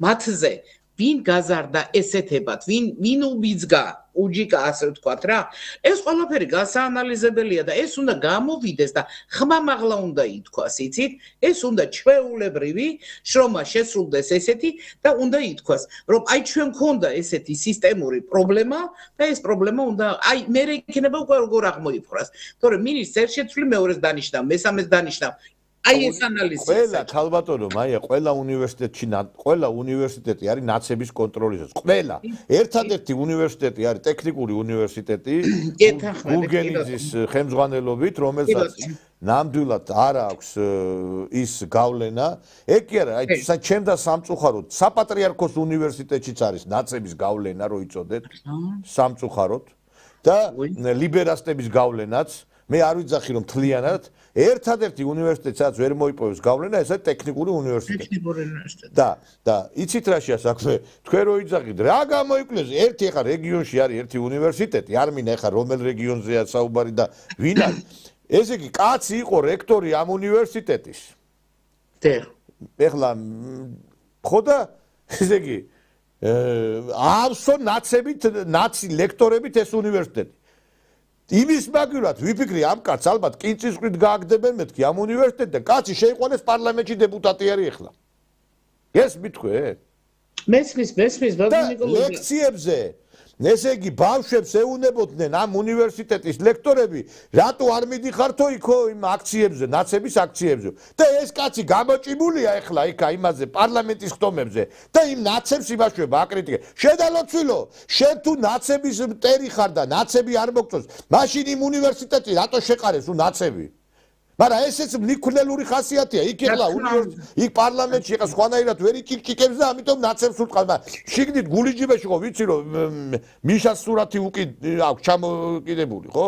Speaker 7: მათზე. ვინ გაზარდა ესეთებად, ვინ უბიძგა, უჯიკა ასე ვთქვათ რა. ეს ყველაფერი გასაანალიზებელია და ეს უნდა გამოვიდეს და ხმამაღლა უნდა ითქვას, იცით? ეს უნდა ჩვეულებრივი შრომა შესრულდეს ესეთი და უნდა ითქვას, რომ აი ჩვენ გქონდა ესეთი სისტემური პრობლემა და ეს პრობლემა უნდა აი მე იქნება უკვე როგორ აღმოიფხვრას. თორემ მინისტრს ერთ შეცვლი მეორეს დანიშნავ, მესამეს დანიშნავ. აი ეს ანალიზი
Speaker 1: ყველა ქალბატონო მაია ყველა უნივერსიტეტი არის ნაცების კონტროლისას ყველა ერთადერთი უნივერსიტეტი არის ტექნიკური უნივერსიტეტი გურგენიძის ხელმძღვანელობით რომელსაც ნამდვილად არ აქვს ის გავლენა ეგ კი არა აი ჩემ და სამწუხაროდ საპატრიარქოს უნივერსიტეტშიც არის ნაცების გავლენა რო იწოდეთ სამწუხაროდ და ლიბერასტების გავლენაც მე არ ვიძახი რომ თლიანად ერთადერთი უნივერსიტეტი სადაც ვერ მოიპოვებს გავლენა ეს არის ტექნიკური უნივერსიტეტი და იცით რა შეასაქმე თქვენ რო იძახით რა გამოიკვლიეს ერთი ახლა რეგიონში არის ერთი უნივერსიტეტი არ მინდა ახლა რომელ რეგიონზეა საუბარი და ვინ არის ესე იგი კაცი იყო რექტორი ამ უნივერსიტეტის ეხლა ხო და ესე იგი ავსო ნაცი ლექტორებით ეს უნივერსიტეტი იმის მაგივრად ვიფიქრი ამ კაცს ალბათ კინწისყრით გააგდებენ მეთქი ამ უნივერსიტეტზე კაცი შეიყვანეს პარლამენტში დეპუტატი არის ახლა ეს მithქვე
Speaker 7: მესმის ბატონო ნიკოლოზ
Speaker 1: ლექციებზე ესე იგი ბავშვებს ეუნებოდნენ ამ უნივერსიტეტის ლექტორები რატო არ მიდიხართო იქო იმ აქციებზე ნაცების აქციებზე და ეს კაცი გამოჭიმულია ახლა იქა იმაზე პარლამენტის ხტომებზე და იმ ნაცებს იმაშვება აკრიტიკე შედალოცვილო შენ თუ ნაცების მტერი ხარ და ნაცები არ მოგწონს მაშინ იმ უნივერსიტეტი რატო შეყარეს უ ნაცები მაგრამ ესეც მნიქნელური ხასიათია იქ ეხლა იქ პარლამენტში ეხლა სხვანაირად ვერ იკიკებს და ამიტომ ნაცებს უტყავს მაგრამ შიგნით გულიჯიბეში ხო ვიცი რომ მიშას სურათი უკი აქვს ჩამოკიდებული ხო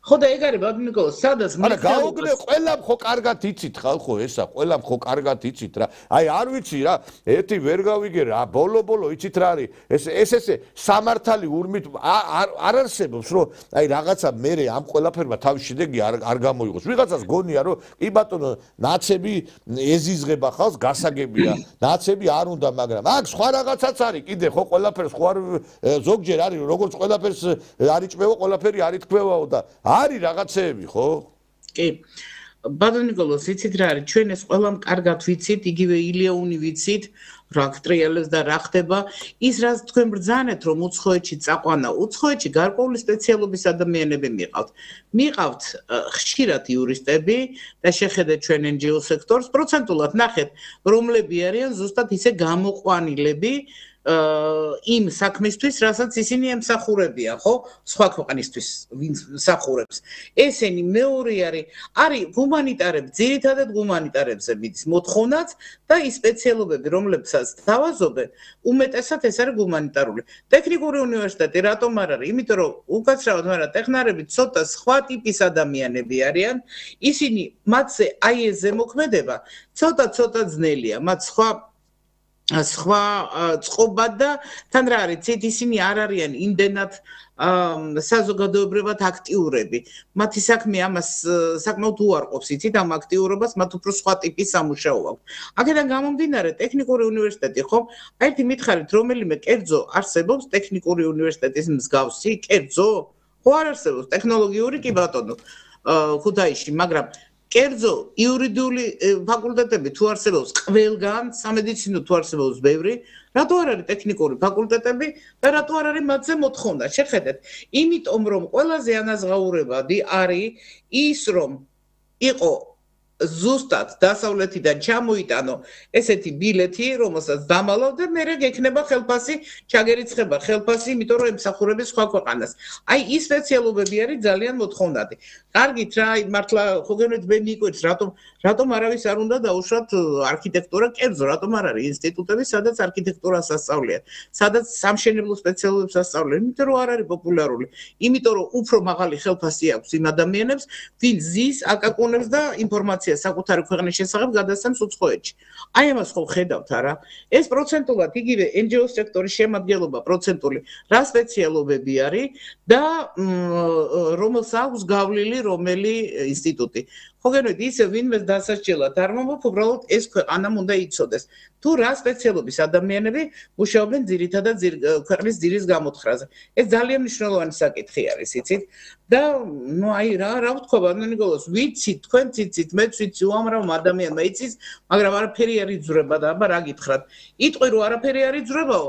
Speaker 7: ხო და ეგ არის ბაბი ნიკოლოზ, სადაც
Speaker 1: არა გაუგნე ყველამ ხო კარგად იცით ხალხო ესა, ყველამ ხო კარგად იცით რა. აი არ ვიცი რა, ერთი ვერ გავიგე რა, ბოლო იცით რა არის. ესე სამართალი ურმით არ არსებობს რომ აი რაღაცა მერე ამ ყველაფერმა თავის შედეგი არ გამოიღოს. ვიღაცას გონია რომ კი ბატონო ნაცები ეზიზღება ხალხს, გასაგებია. ნაცები არ უნდა, მაგრამ აქ სხვა რაღაცაც არის კიდე ხო ყველაფერს ხო არ ზოგჯერ არის როგორც ყველაფერს არ იჭმევა, ყველაფერი არ ითქვევაო და არის რაღაცეები ხო?
Speaker 7: კი. ბატონო ნიკოლოზ, იცით რა არის? ჩვენ ეს ყველამ კარგად ვიცით, იგივე ილეონი ვიცით, რა ტრიალებს და რა ხდება. ის რაც თქვენ ბრძანეთ, რომ უცხოეთში წაყვანა, უცხოეთში გარკვეული სპეციალობის ადამიანები მიყავთ ხშირად იურისტები და შეხედეთ ჩვენ NGO სექტორს, პროცენტულად ნახეთ, რომლები არიან ზუსტად ისე გამოყვანილები იმ საქმისთვის, რასაც ისინი ემსახურებიან, ხო? სხვა ქვეყნისთვის ვინც მსახურებს. ესენი მეორე არის გუმანიტარები, ძირითადად გუმანიტარებზე მიდის მოთხოვნაც და ის სპეციალობები, რომლებსაც თავაზობენ, უმეტესად ეს არის გუმანიტარული. ტექნიკური უნივერსიტეტი რატომ არ არის? იმიტომ რომ უკაცრავად, მაგრამ ტექნარები ცოტა სხვა ტიპის ადამიანები არიან, ისინი მათზე აი ეს ზემოქმედება ცოტა ძნელია, მათ სხვა წყობა და თან რა არის, ცით ისინი არ არიან იმდენად საზოგადოებრივად აქტიურები. მათი საქმე ამას საკმაოდ უარყოფს, იცით, ამ აქტიურობას, მათ უფრო სხვა ტიპის სამუშაო აქვს. აქედან გამომდინარე, ტექნიკური უნივერსიტეტი ხომ, ერთი მითხარით, რომელიმე კერძო არსებობს ტექნიკური უნივერსიტეტის მსგავსი კერძო? ხო არ არსებობს, ტექნოლოგიური კი ბატონო, ქუთაისში, მაგრამ კერძო იურიდიული ფაკულტეტები თუ არსებობს ყველგან, სამედიცინო თუ არსებობს ბევრი, რატო არ არის ტექნიკური ფაკულტეტები და რატო არ არის მათზე მოთხოვნა? შეხედეთ, იმიტომ რომ ყველაზე ანაზღაურებადი არის ის, რომ იყო ზუსტად დასავლეთიდან ჩამოიტანო ესეთი ბილეთი, რომელსაც დამალავ და მერე გექნება ხელფასი, ჩაგერიცხება ხელფასი, იმიტომ რომ ემსახურებს სხვა ქვეყანას. აი ის სპეციალობები არის ძალიან მოთხოვნადი. კარგით რა, მართლა ხო გენეთ მე მიყვარს, რატომ არავის არ უნდა დაუშვათ არქიტექტურა კერძო, რატომ არ არის ინსტიტუტები, სადაც არქიტექტურას ასწავლიან, სადაც სამშენებლო სპეციალობებს ასწავლიან, იმიტომ რომ არ არის პოპულარული, იმიტომ რომ უფრო მაღალი ხელფასი აქვს იმ ადამიანებს, ვინც ზის, აკაკუნებს და ინფორმაციას საკუთარი ქვეყნის შესახებ გადასცემს უცხოეთში. აი ამას ხო ხედავთ არა? ეს პროცენტულად იგივე NGO სექტორის შემადგენლობა პროცენტული რა სპეციალობები არის და რომელს აქვს გავლილი რომელი ინსტიტუტი. ხო გენით ისე ვინმე დასაჭერად არ მომბობ, უბრალოდ ეს ქვეყანამ უნდა იცოდეს. თუ რა სპეციალობის ადამიანები მუშაობენ ძირითადად ქვეყნის ძირის გამოთხრაზე. ეს ძალიან მნიშვნელოვანი საკითხი არის, იცით? და ნუ აი რა ვთქვა ბატონო ნიკოლოზ, ვიცით, თქვენ იცით, მეც ვიცი, უამრავ ადამიანმა იცის, მაგრამ არაფერი არ იძრება და აბა რა გითხრათ. იტყვი რომ არაფერი არ იძრებაო,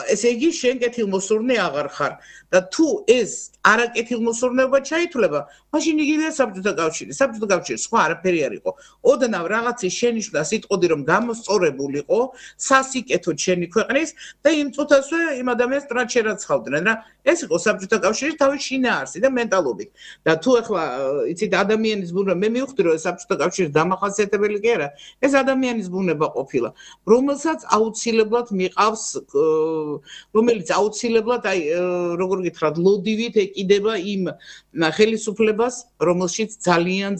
Speaker 7: ესე იგი შენ კეთილმოსურნე აღარ ხარ და თუ ეს არაკეთილმოსურნეობა ჩაითვლება, მაშინ იგივეა საბჭოთა კავშირი. საბჭოთა კავშირი სხვა არაფერი არ იყო. ოდნავ რაღაცის შენიშვნა სიტყოდი რომ გამოსწორებულიყო, სასიკეთოდ შენი ქვეყნის და იმ წუთასვე იმ ადამიანს ტრად შერაცხავდნენ რა. ეს იყო საბჭოთა კავშირის თავის შინაარსი და მენტალობით. და თუ ახლა იცით ადამიანის ბუნება, მე მივხვდი რომ საბჭოთა კავშირის დამახასიათებელი კი არა, ეს ადამიანის ბუნება ყოფილა, რომელსაც აუცილებლად მიყავს, რომელიც აუცილებლად აი როგორ გითხრათ, ლოდივით ეკიდება იმ ხელისუფლებას, რომელშიც ძალიან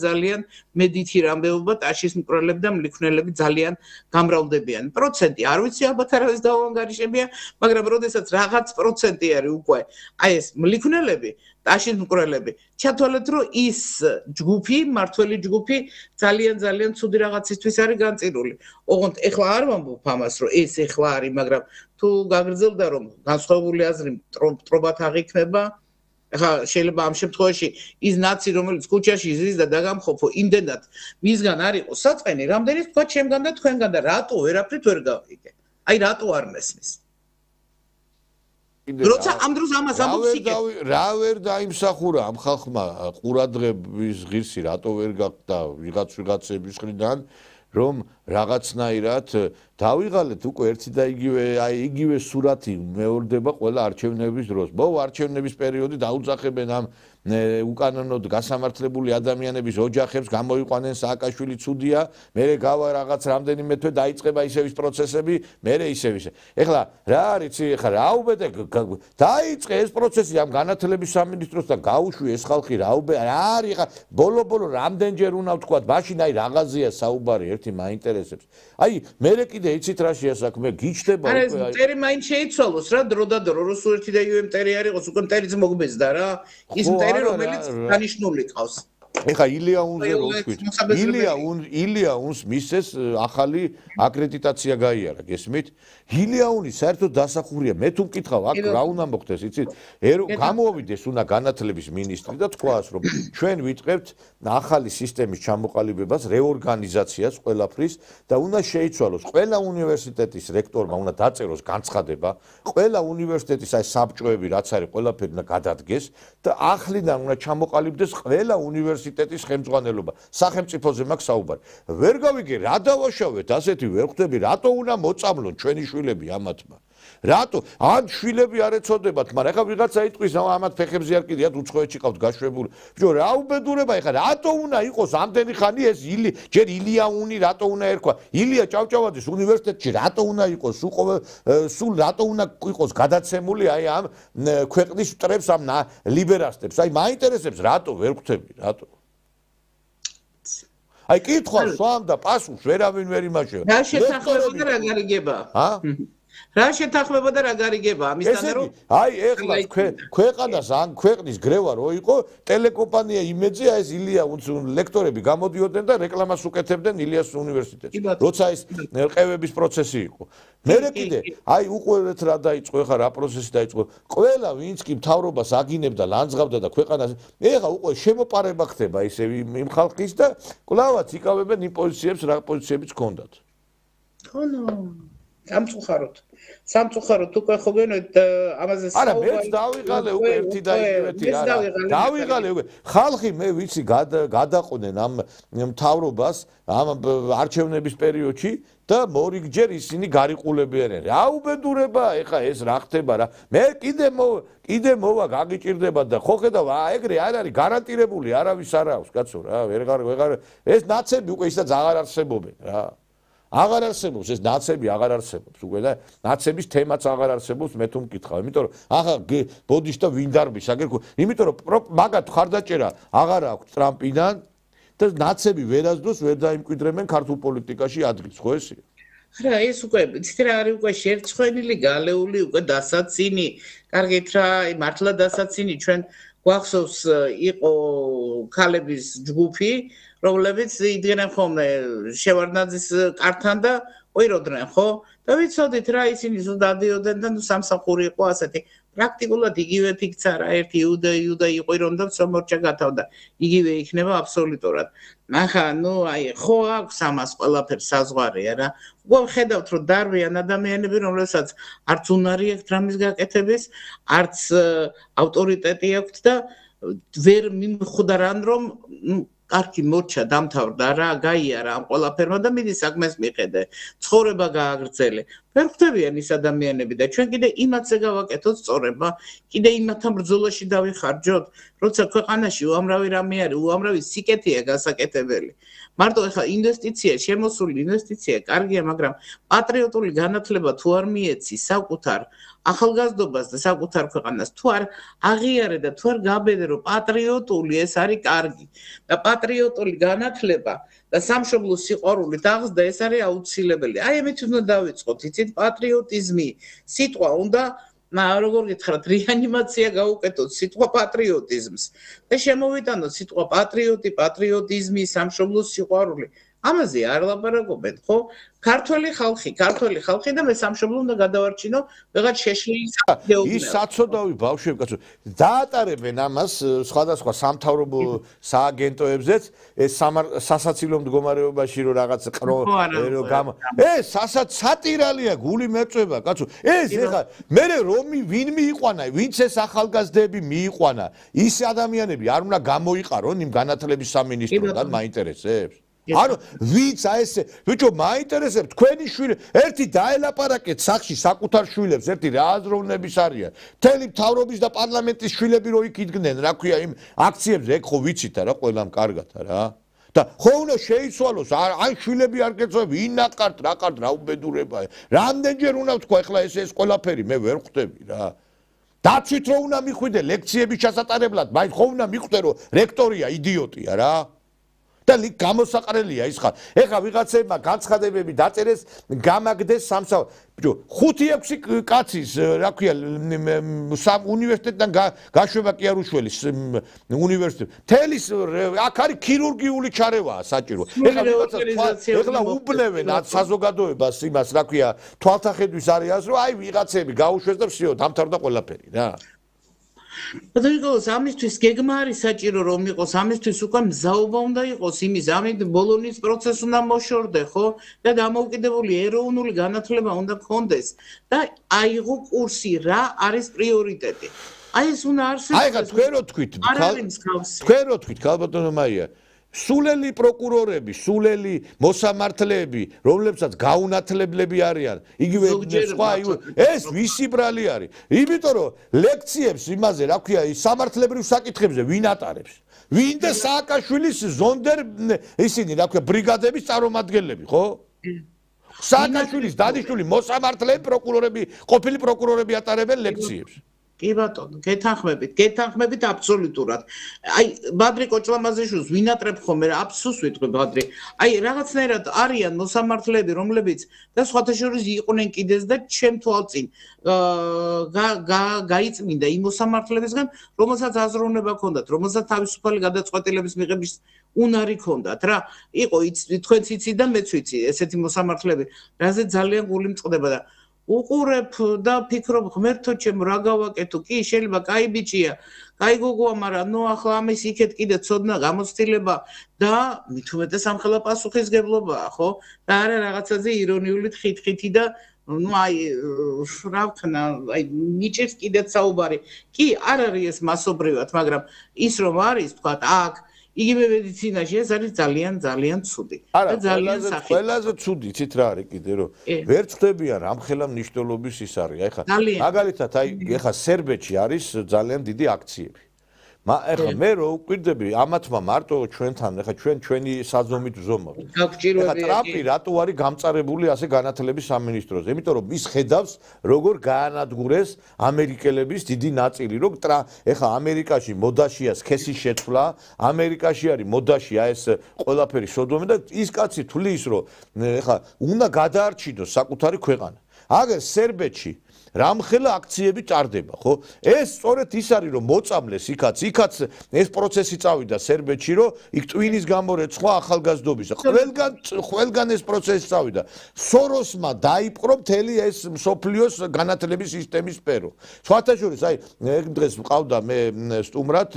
Speaker 7: მედითი რამბეობა ტაშის მკვლელები და მლიქვნელები ძალიან გამრავლდებიან. პროცენტი არ ვიცი, ალბათ არავის დაუანგარიშებია, მაგრამ როდესაც რაღაც პროცენტი არის უკვე აი ეს მლიქვნელები, ტაშის მკვლელები, ჩათვალეთ რომ ის ჯგუფი, მართველი ჯგუფი ძალიან ცუდი რაღაცისთვის არის განწირული. ოღონდ ეხლა არ ვამბობ ამას, რომ ეს ეხლა არის, მაგრამ თუ გაგრძელდა რომ განსხვავებული აზრი მტრობად აღიქმება, ახლა შეიძლება ამ შემთხვევაში ის ნაცი, რომელიც ქუჩაში ზის და დაგამხობო, იმდენად მისგან არ იყოს საწყენი, რამდენიც თქვა ჩემგან და თქვენგან და რატო ვერაფრით ვერ გავიგე? აი რატო არ მესმის? როცა ამ დროს ამას ამბობს იქ
Speaker 1: რა ვერ დაიმსახურა ამ ხალხმა ყურადღების ღირსი რატო ვერ გახდა ვიღაცების მხრიდან რომ რაღაცნაირად დავიღალეთ უკვე ერთი და იგივე სურათი მეორდება ყველა არჩევნების დროს. არჩევნების პერიოდი დაუძახებენ ამ უკანონოდ გასამართლებული ადამიანების ოჯახებს, გამოიყვანენ სააკაშვილი ცუდია, მერე გავა რაღაც რამდენიმე თვე დაიწყება ისევის პროცესები, მერე ისევ. ეხლა რა არის, ეხლა რა უბედე დაიწყე ეს პროცესი ამ განათლების სამინისტროსთან, გაუშვი ეს ხალხი რა არის, ეხლა ბოლო რამდენჯერ უნდა ვთქვა, მაშინ აი რაღაცია საუბარი ერთი მაინტერესებს. აი მერე კიდე იცით რა შეასაქმე, გიჩდება
Speaker 7: უკვე აი მტერი მაინც შეიცვალოს რა დრო და დრო, რუსულ ერთი და იგივე მტერი არ იყოს, უკვე მტერიც მოგბეზდა რა. ის მტერი რომელიც დანიშნული ყავს.
Speaker 1: ეხა ილია უნზე რო ვთქვით, ილია უნს მისცეს ახალი აკრედიტაცია გაიარა, გესმით? ილია უნი საერთოდ დასახურია, მე თუ მკითხავ, აქ რა უნდა მოხდეს, იცით? გამოვიდეს უნდა განათლების მინისტრი და თქვას, რომ ჩვენ ვიტყევთ ახალი სისტემის ჩამოყალიბებას, რეორგანიზაციას ყველაფრის და უნდა შეიცვალოს ყველა უნივერსიტეტის რექტორმა უნდა დაწეროს განცხადება, ყველა უნივერსიტეტის აი საბჭოები რაც არის, ყველაფერი უნდა გადადგეს და ახლიდან უნდა ჩამოყალიბდეს ყველა უნივერსიტეტის ხელმძღვანელობა. სახელმწიფოზე მაქვს საუბარი. ვერ გავიგე, რა დავაშავეთ, ასეთი ვერ ხვდები, რატო უნდა მოწამლონ ჩვენი შვილები ამათმა? რატო? ან შვილები არ ეცოდებათ, მაგრამ ეხლა ვიღაცა იტყვის, ამათ ფეხებზე არ კიდიათ უცხოეთში ყავთ გაშვებული. ბიჭო, რა უბედურება ეხლა, რატო უნდა იყოს ამდენი ხანი ეს ჯერ ილია უნი რატო უნდა ერქვა? ილია ჭავჭავაძის უნივერსიტეტში რატო უნდა იყოს? სულ რატო უნდა იყოს გადაცემული აი ამ ქვეყნის მტრებს, ამ ლიბერასტებს? აი მაინტერესებს, რატო ვერ ხვდები, რატო? აი კითხვა სვამ და პასუხს ვერავინ ვერ იმაშევა.
Speaker 7: რა შეთანხმება და რა გარიგება? რა შეთანხმება და რა გარიგება ამისთან რომ
Speaker 1: აი ეხლა ქვეყანას ან ქვეყნის გრევა რო იყო ტელეკომპანია იმედზე ეს ილია ლექტორები გამოდიოდნენ და რეკლამას უკეთებდნენ ილიას უნივერსიტეტში როცა ეს ყევების პროცესი იყო მერე კიდე აი უყურეთ რა დაიწყო ეხლა რა პროცესი დაიწყო ყველა ვინც კი მთავრობას აგინებდა ლანძღავდა და ქვეყანას ეხლა უკვე შემოპარება ხდება ისე იმ ხალხის და კლავაც იკავებენ იმ პოზიციებს რა პოზიციებიც ჰქონდათ
Speaker 7: ხონო სამწუხაროდ უკვე ხო გენოთ ამაზე
Speaker 1: არა მეც დავიღალე უკვე ერთი და იგივეთი არა დავიღალე უკვე ხალხი მე ვიცი გადაყვნენ ამ მთავრობას ამ არჩევნების პერიოდში და მორიგჯერ ისინი გარიყულებიან რა უბედურება ეხა ეს რა ხდება რა მე კიდე მოვა გაგიჭირდება და ხო ხედავ ეგრე არ არის გარანტირებული არავის არ აქვს კაცო რა ვეღარ ეს ნაცები უკვე ისაც აღარ არსებობენ რა აღარ არსებობს ეს ნაცები აღარ არსებობს უკვე და ნაცების თემაც აღარ არსებობს მე თუ მკითხავ იმიტომ რომ ახლა ბოდიშ და ვინ დარბის აგერ იმიტომ რომ მაგათ ხარდაჭერა აღარ აქვს ტრამპიდან და ნაცები ვერასდროს ვერ დაიმკვიდრებენ ქართულ პოლიტიკაში ადგილს ხო ესეა
Speaker 7: რა ეს უკვე ცით რა არის უკვე შერწხვენილი გალეული უკვე დასაცინი კარგით რა მართლა დასაცინი ჩვენ გვახსოვს იყო ქალების ჯგუფი რომლებიც იდგნენ ხოლმე შევარდნაძის კართან და ყიროდნენ ხო და ვიცოდით რა ისინი ზუდადიოდნენ და სამსახური იყო ასეთი პრაქტიკულად იგივე ფიქცა რა ერთი იუდა იყირონ და სომორჩა გათავდა იგივე იქნება აბსოლუტურად ახლა ნუ აი ხო აქვს ამას ყველაფერს საზღვარია რა უკვე ხედავთ რომ დარბიან ადამიანები რომლებსაც არც უნარი აქვთ რამის გაკეთების არც ავტორიტეტი აქვთ და ვერ მიმხვდა რან რომ კარგი მორჩა დამთავრდა რა გაიარა ამ ყველაფერმა და მიდი საქმეს მიხედე ცხოვრება გააგრძელე ვერ ხვდებიან ის ადამიანები და ჩვენ კიდე იმათზე გავაკეთოთ სწორება კიდე იმათთან ბრძოლაში დავიხარჯოთ როცა ქვეყანაში უამრავი რამე არის უამრავი სიკეთეა გასაკეთებელი მარტო ეხლა ინვესტიცია შემოსული ინვესტიცია კარგია მაგრამ პატრიოტული განათლება თუ არ მიეცი საკუთარ ახალგაზრდობას და საკუთარ ქვეყანას თუ არ აღიარე და თუ არ გაბედე რომ პატრიოტული ეს არის კარგი და პატრიოტული განათლება და სამშობლოს სიყვარული დაღსდა ეს არის აუცილებელი აი ამით უნდა დავიწყოთ იცით პატრიოტიზმი სიტყვა უნდა როგორ გითხრათ რეანიმაცია გაუკეთოთ სიტყვა პატრიოტიზმს და შემოვიტანოთ სიტყვა პატრიოტიზმი სამშობლოს სიყვარული ამაზე არ ლაპარაკობენ ხო ქართველი ხალხი და მე სამშობლო უნდა გადავარჩინო ვიღაც შეშლილი
Speaker 1: საქმეობრივი ის საწოდავი ბავშვები კაცო დაატარებენ ამას სხვადასხვა სამთავრობო სააგენტოებზეც ეს სასაცილო მდგომარეობაში რომ რაღაც ეს სატირალია გული მეწვევა კაცო ეს ეხა მე ვინ მიიყვანა ვინც ეს ახალგაზრდები მიიყვანა ის ადამიანები არ უნდა გამოიყარონ იმ განათლების სამინისტროდან მაინტერესებს ანუ ვინც აი ესე ბიჭო მაინტერესებს თქვენი შვილი ერთი დაელაპარაკეთ სახში საკუთარ შვილებს ერთი რა აზროვნების არიან მთელი მთავრობის და პარლამენტის შვილები რო იქ იდგნენ რა ქვია იმ აქციებზე ეგ ხო ვიცით რა ყველამ კარგად რა და ხო უნდა შეიცვალოს აი შვილები არ გეწევი ინაყართ რაყართ რა უბედურებაა რამდენჯერ უნდა თქვა ეხლა ეს ყველაფერი მე ვერ ხვდები რა დაცვით რო უნდა მიხვიდე ლექციების ჩასატარებლად მაინც ხო უნდა მიხვდე რომ რექტორია იდიოტია რა და გამოსაყრელია ის ხარ. ეხლა ვიღაცებმა განცხადებები დაწერეს, გამაგდეს სამსავ. ბიჭო, 5-6 კაცის, რა ქვია, უნივერსიტეტიდან გაშვება კი არ უშველის უნივერსიტეტი. თელის აქ არის ქირურგიული ჩარევაა საჭირო. ეხლა უბნევენ საზოგადოებას იმას, რა ქვია, თვალთახედვის არის რომ აი ვიღაცები გაუშვეს და всё, დამთავრდა ყველაფერი რა.
Speaker 7: ბატონიკოს ამისთვის გეგმა არის საჭირო რომ იყოს ამისთვის უკვე მზაობა უნდა იყოს იმის ამით ბოლონის პროცესი უნდა მოშორდე ხო და დამოუკიდებელი ეროვნული განათლება უნდა გქონდეს და აიღო კურსი რა არის პრიორიტეტი აი ეს უნდა არსებობს
Speaker 1: აი ხა თქვენ რო თქვით ქალბატონო მაია სულელი პროკურორები, სულელი მოსამართლეები, რომლებსაც გაუნათლებლები არიან, იგივე სხვა ეს ვისი ბრალი არის. იმიტომ რომ ლექციებს იმაზე, რა ქვია, სამართლებრივ საკითხებზე ვინ ატარებს? ვინ და სააკაშვილის ზონდერ ისინი, რა ქვია, ბრიგადების წარმომადგენლები, ხო? სააკაშვილის დანიშნული მოსამართლეები, პროკურორები, ყოფილი პროკურორები ატარებენ ლექციებს.
Speaker 7: კი ბატონო, გეთანხმებით აბსოლუტურად. აი, ბადრი კოჭლამაზეშვილს ვინატრებ ხოლმე, აბსოლუტს ვიტყვი ბადრი. აი, რაღაცნაირად არიან მოსამართლეები, რომლებიც და სხვათა შორის იყვნენ კიდეც და ჩემ თვალწინ გაიწმინდა იმ მოსამართლებისგან, რომელსაც აზროვნება ჰქონდათ, რომელსაც თავისუფალი გადაწყვეტილების მიღების უნარი ჰქონდათ რა. იყო თქვენც იცით და მეც ვიცი, ესეთი მოსამართლეები, რაზე ძალიან გული მწყდება და უყურებ და ფიქრობ ღმერთო ჩემ რა გავაკეთო კი შეიძლება კაი ბიჭია კაი გოგოა მაგრამ ნუ ახლა ამის იქეთ კიდე ცოდნა გამოცდილება და მით უმეტეს ამხელა პასუხისგებლობაა ხო და არა რაღაცაზე ირონიული თხითი და ნუ აი რა ვქნა აი ნიჭის კიდეც საუბარი კი არ არის ეს მასობრივად მაგრამ ის რომ არის თქვა აქ იგივე მედიცინაში ეს არის ძალიან ცუდი
Speaker 1: და ძალიან სახი. ყველაზე ცუდი იცით რა არის კიდე რომ ვერ წდებიან რამხელა მნიშვნელობის ის არის. აი ხა მაგალითად აი ხა სერბეთში არის ძალიან დიდი აქციები. ეხლა მე რო უკვირდები ამათმა მარტო ჩვენთან ეხლა ჩვენი საზომით ვზომავთ. ეხლა ტრამპი რატო არის გამწარებული ასე განათლების სამინისტროზე? იმიტომ რომ ის ხედავს როგორ გაანადგურეს ამერიკელების დიდი ნაწილი რომ ეხლა ამერიკაში მოდაშია სქესის შეცვლა, ამერიკაში არის მოდაშია ეს ყველაფერი სოდომი და ის კაცი თulis რომ ეხლა უნდა გადაარჩინოს საკუთარი ქვეყანა. აგერ სერბეთში რამხელა აქციები ტარდება, ხო? ეს სწორედ ის არის, რომ მოწამლეს იქაც ეს პროცესი წავიდა სერბეთში, რომ იქ ტვინის გამორეცხვა ახალგაზრდობის. ყველგან ეს პროცესი წავიდა. სოროსმა დაიპყრო მთელი ეს მსოფლიოს განათლების სისტემის სფერო. სხვათა შორის, აი, დღეს მყავდა მე სტუმრად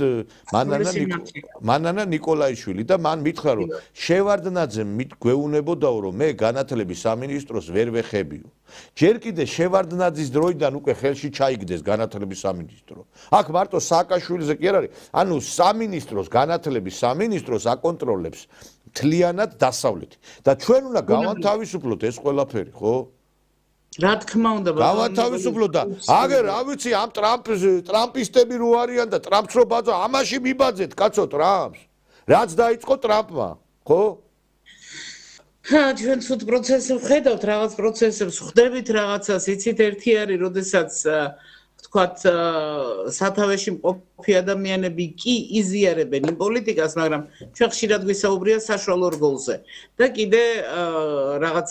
Speaker 1: მანანა ნიკოლაიშვილი და მან მითხრა, რომ შევარდნაძემ გვეუბნებოდაო, რომ მე განათლების სამინისტროს ვერ ვეხებიო. ჯერ კიდე შევარდნაძის დროიდან უკვე ხელში ჩაიგდეს განათლების სამინისტრო. აქ მარტო სააკაშვილიზე კი არ არის, ანუ სამინისტროს განათლების სამინისტროს აკონტროლებს მთლიანად დასავლეთი. და ჩვენ უნდა გავანთავისუფლოთ ეს ყველაფერი, ხო?
Speaker 7: რა თქმა უნდა,
Speaker 1: გავანთავისუფლოთ და აგერ რა ვიცი ამ ტრამპისტები რო არიან და ტრამპს რო ბაძო, ამაში მიბაძეთ კაცო ტრამპს. რაც დაიწყო ტრამპმა, ხო?
Speaker 7: ჩვენ ცუდ პროცესებს ვხედავთ, რაღაც პროცესებს ხვდებით რაღაცას, იცით ერთი არის, როდესაც ვთქვათ, სათავეში მყოფი ადამიანები კი იზიარებენ იმ პოლიტიკას, მაგრამ ჩვენ ხშირად გვისაუბრია საშუალო რგოლზე და კიდე რაღაც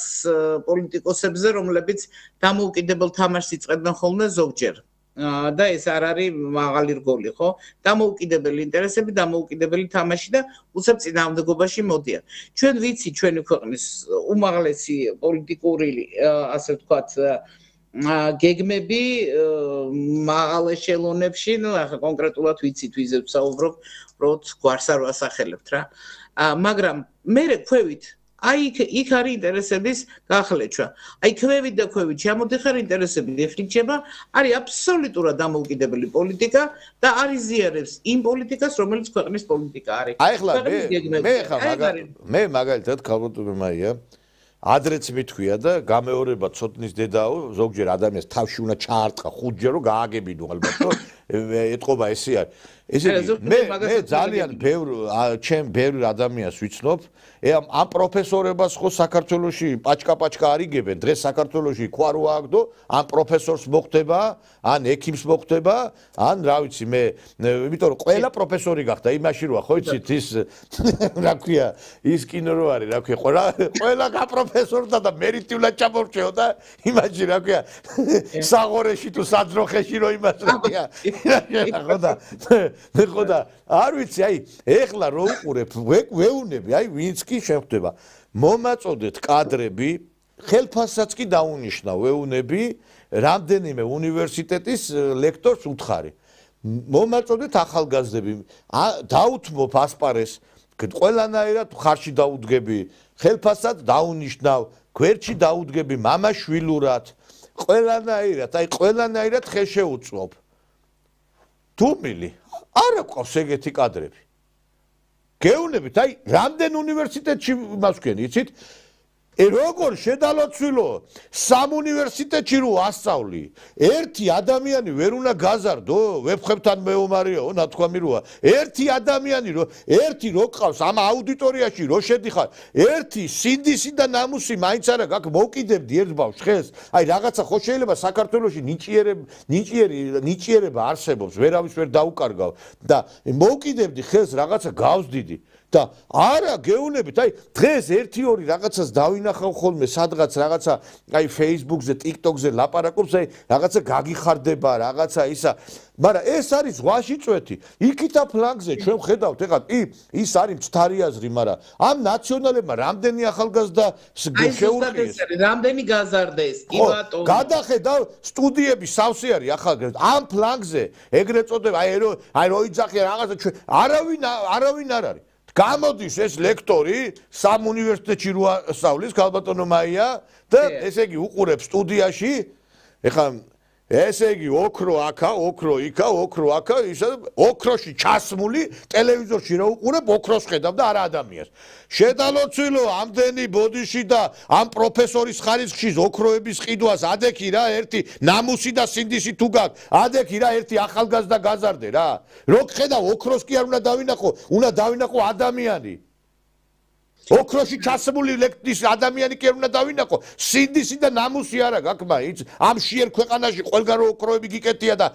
Speaker 7: პოლიტიკოსებზე, რომლებიც დამოუკიდებელ თამაშს იწყებენ ხოლმე ზოგჯერ. და ეს არ არის მაღალი რგოლი, ხო? დამოუკიდებელი ინტერესები, დამოუკიდებელი თამაში და უცებ წინააღმდეგობაში მოდიან. ჩვენ ვიცი ჩვენი ქვეყნის უმაღლესი პოლიტიკური, ასე ვთქვათ, გეგმები მაღალ ეშელონებში, ну, ახლა კონკრეტულად ვიცით, ვიზებს საუბრობ, რომ გვარს არ ვასახელებთ რა. მაგრამ მე ხვევით აი იქ არის ინტერესების გახლეჩვა. აი ქვევით და ქვევით შემოდიხარ ინტერესები ეხლიჩება, არის აბსოლუტურად დამოუკიდებელი პოლიტიკა და არის ზიარებს იმ პოლიტიკას, რომელიც ქვეყნის პოლიტიკა არის.
Speaker 1: აი ახლა მე მაგალითად ქალბატონო მაია ადრეც მithქვია და გამეორება ცოდნის დედაო, ზოგჯერ ადამიანს თავში უნდა ჩაარტყა 5 ჯერ რომ გააგებინო ალბათ რომ ეთყობა ესე არის. ესე იგი მე ძალიან ბევრ ადამიანს ვიცნობ, ამ პროფესორებას ხო საქართველოში პაჭკა არიგებენ, დღეს საქართველოში ქვა რო აგდო, ამ პროფესორს მოხდება, ან ექიმს მოხდება, ან რა ვიცი მე, იმიტომ რომ ყველა პროფესორი გახდა, იმაში როა ხო იცით ის რა ქვია, ის კინო რო არის, რა ქვია, ყველა გაპროფესორდა და მერიტულად ჩამორჩეო და იმაში რა ქვია, საღორეში თუ საძროხეში რო იმას რა ქვია, ხო და არ ვიცი, აი, ეხლა რო უყურებ, ვეუნები, აი, ვინც კი შეხვდება. მომაწოდეთ კადრები, ხელფასსაც კი დაუნიშნა, ვეუნები, რამდენიმე უნივერსიტეტის ლექტორს უთხარი. მომაწოდეთ ახალგაზრდები, დაუთმობ ასპარეს, ყველანაირად ხარში დაუდგები, ხელფასად დაუნიშნავ, გვერდში დაუდგები მამაშვილურად, ყველანაირად ხე შეუწმობ. თუმილი არა ყავს ეგეთი კადრები. გეუნებით, აი, რამდენ უნივერსიტეტში იმას ვქენი, იცით? როგორ შედალოცვილო, 3 უნივერსიტეტში რო ასწავლი, ერთი ადამიანი ვერ უნდა გაზარდო, ვებხებთან მეომარიაო, ნათქვამი როა. ერთი ადამიანი ერთი რო ყავს ამ აუდიტორიაში რო შედიხარ, ერთი სინდისი და ნამუსი მაინც არა გაქვს, მოვკიდებდი ერთ ბავშვს ხეს. აი, რაღაცა ხო შეიძლება საქართველოში ნიჭიერება არსებობს, ვერავის ვერ დაუკარგავ და მოვკიდებდი ხეს რაღაცა გავსდიდი. და არა გეუნებით, აი დღეს 1-2 რაღაცას დავინახავ ხოლმე სადღაც რაღაცა აი Facebook-ზე, TikTok-ზე ლაპარაკობს, აი რაღაცა გაგიხარდება, რაღაცა ისა, მაგრამ ეს არის ზღვაში წვეთი. იქითა ფლანგზე ჩვენ ხედავთ, ეხლა ის არის მცდარი აზრი, მაგრამ ამ ნაციონალებმა რამდენი ახალგაზრდა შეურყიეს,
Speaker 7: რამდენი გაზარდეს, კი ბატონო.
Speaker 1: გადახედავ სტუდიები სავსე არის ახალგაზრდა. ამ ფლანგზე ეგრეთ წოდება, აი რო იძახიან რაღაცა ჩვენ არავინ არ არის. გამოდის ეს ლექტორი 3 უნივერსიტეტში რო ასწავლის ქალბატონო მაია და ესე იგი უყურებს სტუდიაში ეხლა ესე იგი ოქრო აქა, ოქრო იქა, ოქრო აქა, ისა ოქროში ჩასმული ტელევიზორში რა უყურებ, ოქროს ხედავ და არა ადამიანს. შედალოცვილო ამდენი ბოდიში და ამ პროფესორის ხარისხში ოქროების ყიდვას ადექი რა, ერთი ნამუსი და სინდისი თუ გაქვს, ადექი რა, ერთი ახალგაზრდა გაზარდე რა. რო ხედავ ოქროს კი არ უნდა დავინახო ადამიანი. ოქროში ჩასმული ლექტის ადამიანი კი არ უნდა დავინახო, სინდისი და ნამუსი არა გაქვს მაინც. ამ შეერ ქვეყანაში ყველგან რო ოქროები გიკეთია და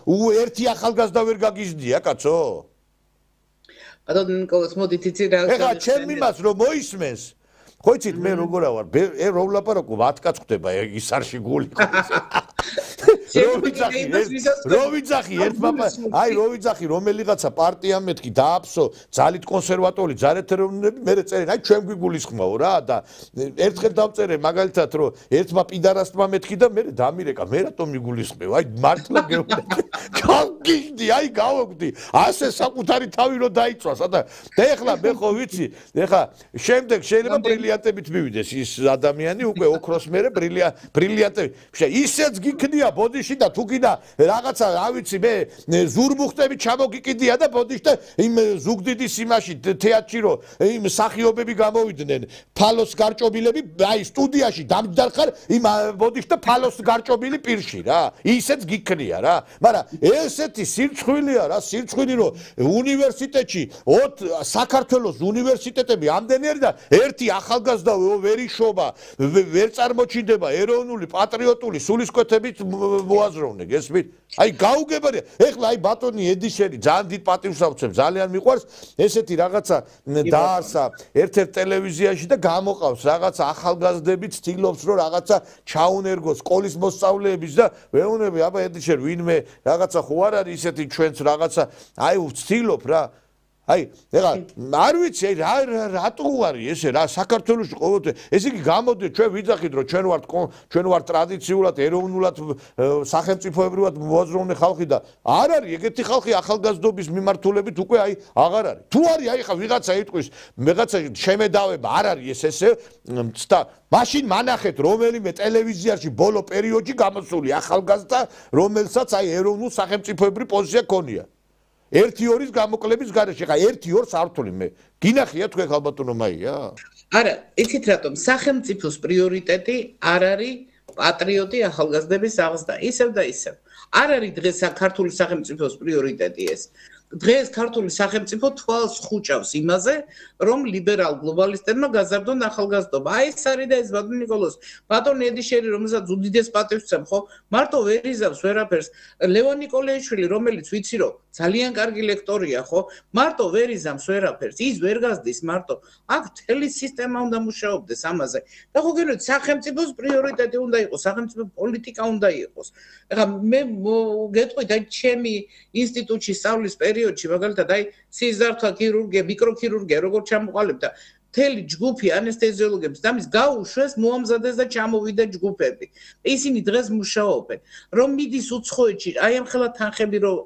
Speaker 1: ერთი ახალგაზრდა ვერ გაგიზდია, კაცო.
Speaker 7: ბატონო ნიკოლას, მოდით იცი რა.
Speaker 1: ეხლა ჩემ იმას რომ მოისმენს, ხო იცით მე როგორ ვარ, რო ვლაპარაკო 10 კაც ხდება ის არში გული. როვიძახი რომელიღაცა პარტია მეთქი დააფსო ძალით კონსერვატორი ძალეთეროვნები მე წერენ აი ჩვენ გვიგულისხმაო რა და ერთხელ დავწერე მაგალითად რომ ერთმა პიდარასტმა მეთქი და მე დამირეკა მე რატომ მიგულისხმევ აი მართლა გავგიჟდი აი გავოგდი ასე საკუთარი თავი რო დაიწვას და ეხლა მე ხო ვიცი ეხლა შემდეგ შეიძლება ბრილიანტებით მივიდეს ის ადამიანი უკვე ოქროს მერე ბრილიანტები ისეც გიქნია ბოდიში და თუ კიდე რაღაცა რა ვიცი მე ზურმუხტები ჩამოგიკიდია და ბოდიში და იმ ზუგდიდის იმაში თეატრში რო იმ მსახიობები გამოვიდნენ ფალოს გარჭობილები აი სტუდიაში დამჯდარხარ იმ ბოდიში და ფალოს გარჭობილი პირში რა ისეც გიქნია რა მაგრამ ესეთი სირცხვილია რა სირცხვილი რო უნივერსიტეტში საქართველოს უნივერსიტეტები ამდენი არის და ერთი ახალგაზრდა ვერ იშობა ვერ წარმოჩინდება ეროვნული პატრიოტული სულისკვეთებით მოაზროვნე გესმით აი გაუგებარია ეხლა აი ბატონი ედიშერი ძალიან დიდ პატივს ავცემ ძალიან მიყვარს ესეთი რაღაცა დაარსა ერთ-ერთ ტელევიზიაში და გამოყავს რაღაცა ახალგაზრდები ცდილობს რომ რაღაცა ჩაუნერგოს სკოლის მოსწავლეების და ვეუბნები აბა ედიშერ ვინმე რაღაცა ხო არ არის ისეთი ჩვენც რაღაცა აი ვცდილობ რა აი, ეხლა არ ვიცი, რატო არის ესე რა საქართველოში ყოველთვის ესე იგი გამოდით ჩვენ ვიძახით რომ ჩვენ ვართ ტრადიციულად ეროვნულად სახელმწიფოებრივად მოაზროვნე ხალხი და არ არის ეგეთი ხალხი ახალგაზრდობის მიმართულებით უკვე აი აღარ არის. თუ არის აი ხა ვიღაცა იტყვის ვიღაცა შემედავება არ არის ესე და მაშინ მანახეთ რომელიმე ტელევიზიაში ბოლო პერიოდში გამოსული ახალგაზრდა რომელსაც აი ეროვნულ სახელმწიფოებრივ პოზიცია ქონია. 1-2 გამოკლების გარეშე, ხა 1-2 სართული მე. გინახია თქვენ ხალბატონო მაია?
Speaker 7: არა, იცით რატომ სახელმწიფოს პრიორიტეტი არ არის პატრიოტი ახალგაზრდების აღზრდა, ისევ და ისევ. არ არის დღეს საქართველოს სახელმწიფოს პრიორიტეტი ეს. დღეს ქართული სახელმწიფო თვალს ხუჭავს იმაზე, რომ ლიბერალ გლობალისტებმა გაზარდონ ახალგაზრდობა. აი ეს არის და ეს ბატონ ნიკოლოზ, ბატონ ედიშერი, რომელსაც უდიდეს პატივს ვცემ, ხო? მარტო ვერ იზავს ვერაფერს. ლევან ნიკოლაიშვილი, რომელიც ვიცი რომ ძალიან კარგი ლექტორია, ხო? მარტო ვერ იზამს ვერაფერს. ის ვერ გაზდის მარტო. აქ მთელი სისტემა უნდა მუშაობდეს ამაზე. და ხო გენოთ სახელმწიფოს პრიორიტეტი უნდა იყოს, სახელმწიფო პოლიტიკა უნდა იყოს. ეხლა მე გეტყვით აი ჩემი ინსტიტუტში სწავლის პერიოდში მაგალითად აი სიზართა ქირურგია, მიკროქირურგია როგორ ჩამოყალიბდა მთელი ჯგუფი ანესთეზიოლოგებს და მის გაუშვეს მოამზადეს და ჩამოვიდა ჯგუფები. ისინი დღეს მუშაობენ. რომ მიდის უცხოეთში, აი ამ ხელა თანხები რომ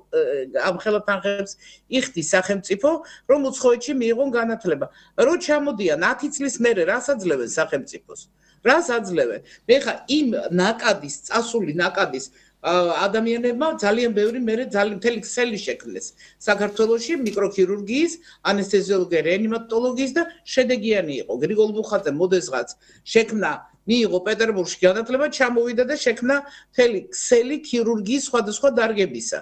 Speaker 7: ამ ხელა თანხებს იხდის სახელმწიფო, რომ უცხოეთში მიიღონ განათლება. რომ ჩამოდიან 10 წლის მერე რას აძლევენ სახელმწიფოს? რას აძლევენ? მე ხა იმ ნაკადის, წასული ნაკადის ადამიანებმა ძალიან ბევრი მერე ძალიან მთელი ქსელი შექმნეს საქართველოში მიკროქირურგიის, ანესთეზიოლოგია, რეანიმატოლოგიის და შედეგიანი იყო. გრიგოლ მუხაძე მოდესღაც შექმნა, მიიღო პეტერბურგში განათლება, ჩამოვიდა და შექმნა მთელი ქსელი ქირურგიის სხვადასხვა დარგებისა.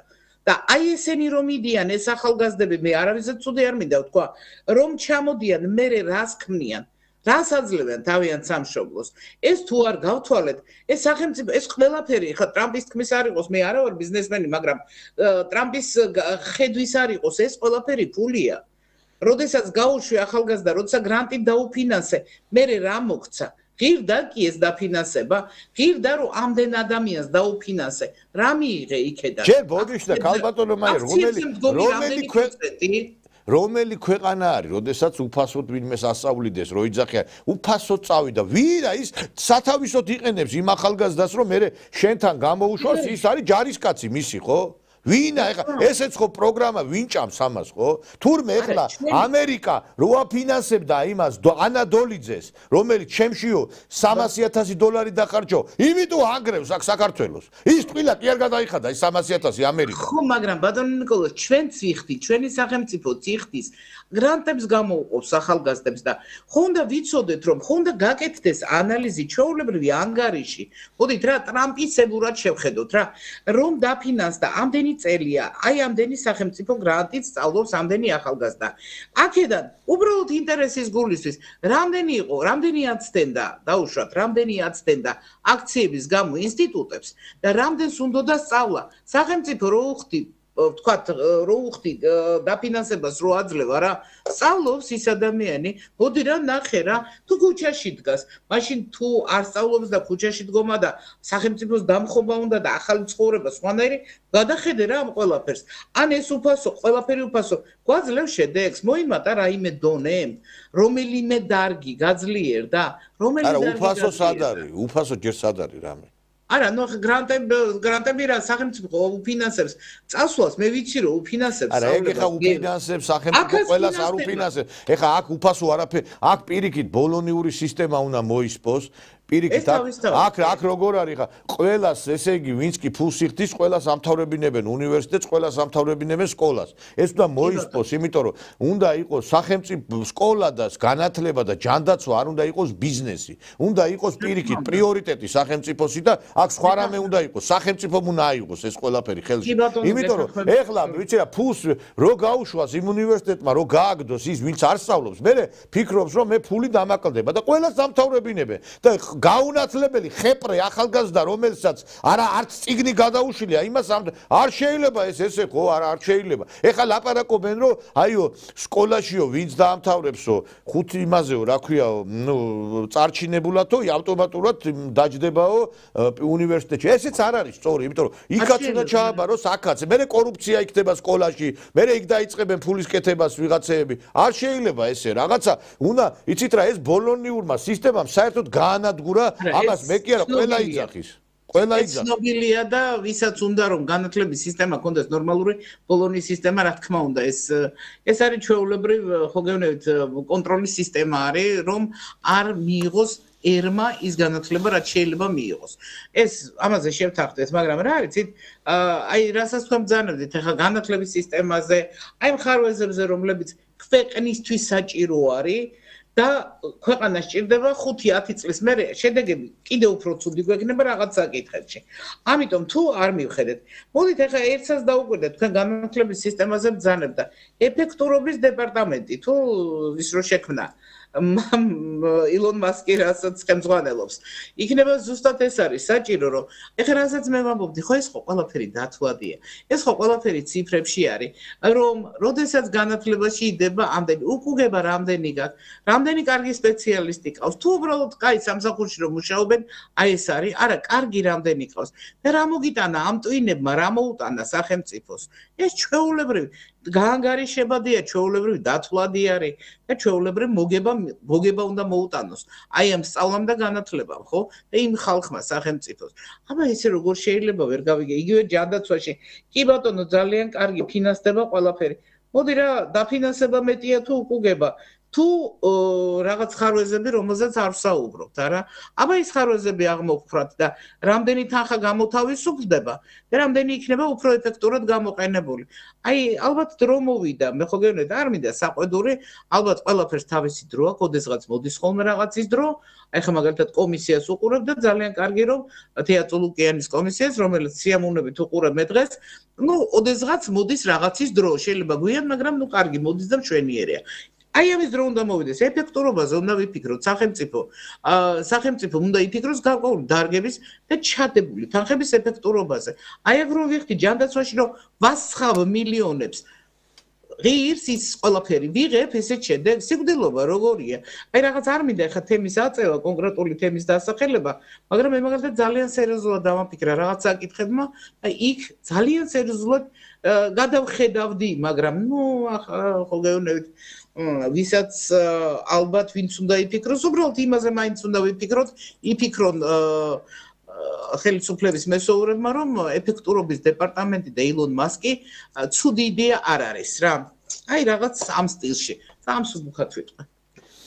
Speaker 7: და აი ესენი რომ მიდიან ეს ახალგაზრდები, მე არავისზე ცუდი არ მინდა ვთქვა, რომ ჩამოდიან, მერე რას ქმნიან? რას აძლევენ თავიანთ სამშობლოს? ეს თუ არ გავთვალეთ, ეს სახელმწიფო, ეს ყველაფერი, ხა ტრამპის თქმის არ იყოს, მე არა ვარ ბიზნესმენი, მაგრამ ტრამპის ხედვის არ იყოს, ეს ყველაფერი ფულია. როდესაც გაუშვი ახალგაზრდა, როცა გრანტით დაუფინანსე, მერე რა მოგცა? ღირდა კი ეს დაფინანსება, ღირდა რომ ამდენ ადამიანს დაუფინანსე, რა მიიღე იქედან?
Speaker 1: ჯერ ბოდიშ და ქალბატონო მაიერ, რომელი ქვეყანა არის, როდესაც უფასოდ ვინმეს ასწავლიდეს, რო იძახიან, უფასოდ წავიდა. ვირა ის სათავისოდ იყენებს იმ ახალგაზრდას, რომ მე შენთან გამოუშვას, ის არის ჯარისკაცი მისი, ხო? ვინა ეხლა ესეც ხო პროგრამა ვინ ჭამს ამას, ხო? თურმე ეხლა ამერიკა რო აფინანსებდა იმას ანადოლიძეს, რომელიც ჩემშიო $300,000 დახარჯო, იმიტომ ანგრევს აქ საქართველოს. ის თვილა კი არ გადაიხადა ის $300,000 ამერიკა.
Speaker 7: ხო, მაგრამ ბატონო ნიკოლოზ, ჩვენც ვიხდით, ჩვენი სახელმწიფო ციხდის გრანტებს გამოუყოფს ახალგაზრდებს და ხო უნდა ვიცოდეთ, რომ ხო უნდა გაკეთდეს ანალიზი ჩვეულებრივი ანგარიში. მოდით რა ტრამპისებურად შევხედოთ რა, რომ დაფინანსდა ამდენი წელია, აი ამდენი სახელმწიფო გრანტით სწავლობს ამდენი ახალგაზრდა. აქედან უბრალოდ ინტერესის გულისთვის, რამდენი იყო, რამდენი აცდენდა, დაუშვათ, რამდენი აცდენდა აქციების გამო ინსტიტუტებს და რამდენს უნდოდა სწავლა. სახელმწიფო რო უხდი ვთქვათ, რო უხდი დაფინანსებას რო აძლევა რა, სწავლობს ის ადამიანი, მოდი რა ნახე რა, თუ ქუჩაში დგას, მაშინ თუ არ სწავლობს და ქუჩაში დგომა და სახელმწიფოს დამხობა უნდა და ახალი ცხოვრება სხვანაირი, გადახედე რა ამ ყველაფერს. ან ეს უფასო, ყველაფერი უფასო, გვაძლევს შედეგს, მოიმატა რაიმე დონე, რომელიმე დარგი გაძლიერდა, რომელი დარგი
Speaker 1: არა, უფასო სად არის? უფასო ჯერ სად არის რამე?
Speaker 7: არა, ნუ გრანტები რა სახელმწიფო უფინანსებს წასვლას, მე ვიცი რომ უფინანსებს.
Speaker 1: არა, ეგ ხა უფინანსებს სახელმწიფო ყველას არ უფინანსებს. ეხა აქ უფასო არაფერი, აქ პირიქით ბოლონიური სისტემა უნდა მოისპოს. პირიქით აქ როგორ არის ხა ყველას ესე იგი ვინც კი ფულს იხდის ყველას ამთავრებინებენ უნივერსიტეტს ყველას ამთავრებინებენ სკოლას ეს უნდა მოისპოს იმიტომ რომ უნდა იყოს სახელმწიფო სკოლა და განათლება და ჯანდაცვა არ უნდა იყოს ბიზნესი უნდა იყოს პირიქით პრიორიტეტი სახელმწიფოსი და აქ სხვა რამე უნდა იყოს სახელმწიფომ უნდა აიღოს ეს ყველაფერი ხელში იმიტომ რომ ეხლა ვიცი რა ფულს რო გაუშვას იმ უნივერსიტეტმა რო გააგდოს ის ვინც არ სწავლობს მე ფიქრობს რომ მე ფული დამაკლდება და ყველას ამთავრებინებენ და გაუნათლებელი ხეპრე ახალგაზრდა რომელსაც არც წიგნი გადაუშლია იმას არ შეიძლება ესე ხო არ შეიძლება ეხლა ლაპარაკობენ რომ აიო სკოლაშიო ვინც დაამთავრებსო ხუთი იმაზეო რა ქვიაო ნუ წარჩინებულათო ავტომატურად დაჯდებაო უნივერსიტეტში ესეც არ არის სწორი იმიტომ რომ იქაც უნდა ჩააბაროს აქაც მერე კორუფცია იქნება სკოლაში მერე იქ დაიწყებენ ფულის კეთებას ვიღაცეები არ შეიძლება ესე რაღაცა უნდა იცით რა ეს ბოლონიურმა სისტემამ საერთოდ გაანადგურა ამას მე კი არა ყველა იძახის ყველა იძახის
Speaker 7: ცნობილია და ვისაც უნდა რომ განათლების სისტემა ქონდეს ნორმალური ბოლონის სისტემა რა თქმა უნდა ეს არის ჩვეულებრივ ხო გეუბნებით კონტროლის სისტემა არის რომ არ მიიღოს ერმა ის განათლება რაც შეიძლება მიიღოს ეს ამაზე შევთანხმდეთ მაგრამ რა არიცით აი რასაც თქვენ ბრძანებდით ახლა განათლების სისტემაზე აი მხარვეზებზე რომლებიც ქვეყნისთვის საჭირო არის და ქვეყანა სჭირდება 5-10 წლის მერე შედეგები კიდევ უფრო ცუდი გვექნება რაღაც საკითხებში. ამიტომ თუ არ მივხედეთ, მოდით ახლა ერთსაც დაუკვირდეთ თქვენ განათლების სისტემაზე ბრძანებთ და ეფექტურობის დეპარტამენტი თუ ის რო შექმნა ილონ მასკი რასაც ხელმძღვანელობს. იქნება ზუსტად ეს არის საჭირო რომ ეხლა რასაც მე ვამბობდი, ხო ეს ხო ყველაფერი დათვლადია. ეს ხო ყველაფერი ციფრებში არის, რომ როდესაც განათლებაში იდება ამდენი უკუგება რამდენი გაქვს, რამდენი კარგი სპეციალისტი ყავს. თუ უბრალოდ კაი სამსახურში რომ მუშაობენ, აი ეს არის, არა, კარგი რამდენი ყავს. და რა მოგიტანა ამ ტვინებმა, რა მოუტანა სახელმწიფოს. ეს ჩვეულებრივი გაანგარიშებადია, ჩვეულებრივი დათვლადი არის და ჩვეულებრივ მოგება უნდა მოუტანოს. აი ამ სწავლამ და განათლებამ, ხო? და იმ ხალხმა სახელმწიფოს. აბა ესე როგორ შეიძლება ვერ გავიგე, იგივე ჯანდაცვაში. კი ბატონო, ძალიან კარგი ფინანსდება ყველაფერი. მოდი რა, დაფინანსება მეტია თუ უკუგება. თუ რაღაც ხარვეზები, რომელზეც არ ვსაუბრობთ, არა? აბა ის ხარვეზები აღმოვფრათ და რამდენი თანხა გამოთავისუფლდება და რამდენი იქნება უფრო ეფექტურად გამოყენებული. აი, ალბათ დრო მოვიდა, მე ხო გეუბნებით, არ მინდა საყვედური, ალბათ ყველაფერს თავისი დრო აქვს, ოდესღაც მოდის ხოლმე რაღაცის დრო. აი ხა მაგალითად კომისიას უყურებ და ძალიან კარგი რომ თეატრო ლუკიანის კომისიას, რომელიც სიამოვნებით უყურებ მე დღეს, ნუ ოდესღაც მოდის რაღაცის დრო, შეიძლება გვიან, მაგრამ ნუ კარგი მოდის და მშვენიერია. აი ამის დრო უნდა მოვიდეს ეფექტურობაზე უნდა ვიფიქროთ სახელმწიფო უნდა იფიქროს გარკვეული დარგების და ჩადებული თანხების ეფექტურობაზე აი აქ რომ ვიხდი ჯანდაცვაში რომ ვასხავ მილიონებს ღირს ის ყველაფერი ვიღებ ესეც შედეგს სიკვდილობა როგორია აი რაღაც არ მინდა ახლა თემის აწევა კონკრეტული თემის დასახელება მაგრამ მე მაგალითად ძალიან სერიოზულად დავაფიქრა რაღაც საკითხებმა აი იქ ძალიან სერიოზულად გადავხედავდი მაგრამ ნუ ახლა ხო გეუბნებით ვისაც ალბათ ვინც უნდა იფიქროს, უბრალოდ იმაზე მაინც უნდა ვიფიქროთ, იფიქრონ ხელისუფლების მესოურებმა, რომ ეფექტურობის დეპარტამენტი და ილონ მასკი ცუდი იდეა არ არის რა. აი რაღაც ამ სტილში. ამ სუბუქად ვიტყვი.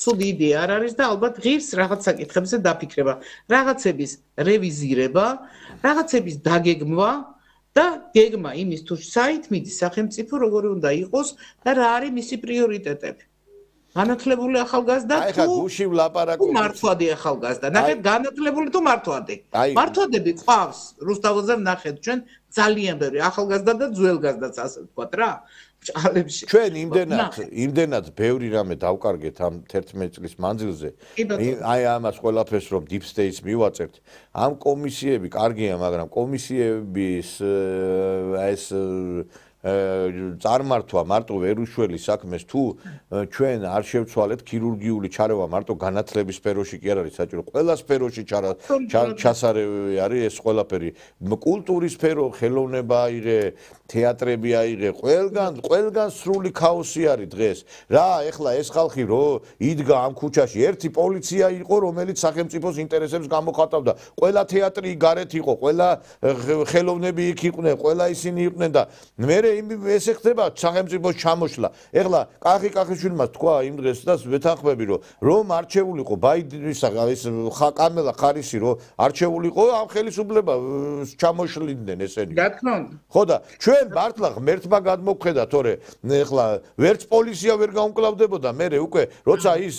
Speaker 7: ცუდი იდეა არ არის და ალბათ ღირს რაღაც საკითხებზე დაფიქრება, რაღაცების რევიზირება, რაღაცების დაგეგმვა და გეგმა იმის თუ საით მიდის სახელმწიფო როგორი უნდა იყოს და რა არის მისი პრიორიტეტები. განათლებული ახალგაზრდა თუ
Speaker 1: გუში ვლაპარაკობ
Speaker 7: მართვადი ახალგაზრდა. ნახეთ განათლებული თუ მართვადი. მართვადები ყავს რუსთავოზე ვნახეთ ჩვენ ძალიან ბევრი ახალგაზრდა და ძველგაზრდაც ასე ვთქვათ რა. ჭალებში.
Speaker 1: ჩვენ იმდენად ბევრი რამე დავკარგეთ ამ 11 წლის მანძილზე. აი ამას ყველაფერს რომ deep state-ს მივაწერთ. ამ კომისიები კარგია, მაგრამ კომისიების ეს წარმართვა მარტო ვერ უშველის საქმეს თუ ჩვენ არ შევცვალეთ ქირურგიული ჩარევა მარტო განათლების სფეროში კი არ არის საჭირო ყველა სფეროში ჩასარევი არის ეს ყველაფერი კულტურის სფერო ხელოვნება აიღე თეატრები აიღე ყველგან სრული ქაოსი არის დღეს რა ეხლა ეს ხალხი რო იდგა ამ ქუჩაში ერთი პოლიცია იყო რომელიც სახელმწიფოს ინტერესებს გამოხატავდა ყველა თეატრი გარეთ იყო ყველა ხელოვნები იქ იყვნენ ყველა ისინი იყვნენ და მე ესე ხდება სახელმწიფოს ჩამოშლა. ეხლა კახიშვილმა თქვა იმ დღეს და ვეთანხმები რომ არჩეულიყო ბაიდენის ეს კამელა ხარისი რომ არჩეულიყო ამ ხელისუფლებას ჩამოშლიდნენ ესენი.
Speaker 7: რა თქმა უნდა.
Speaker 1: ხო და ჩვენ მართლა ღმერთმა გადმოგხედა თორე ეხლა ვერც პოლიცია ვერ გაუმკლავდებოდა მე უკვე როცა ის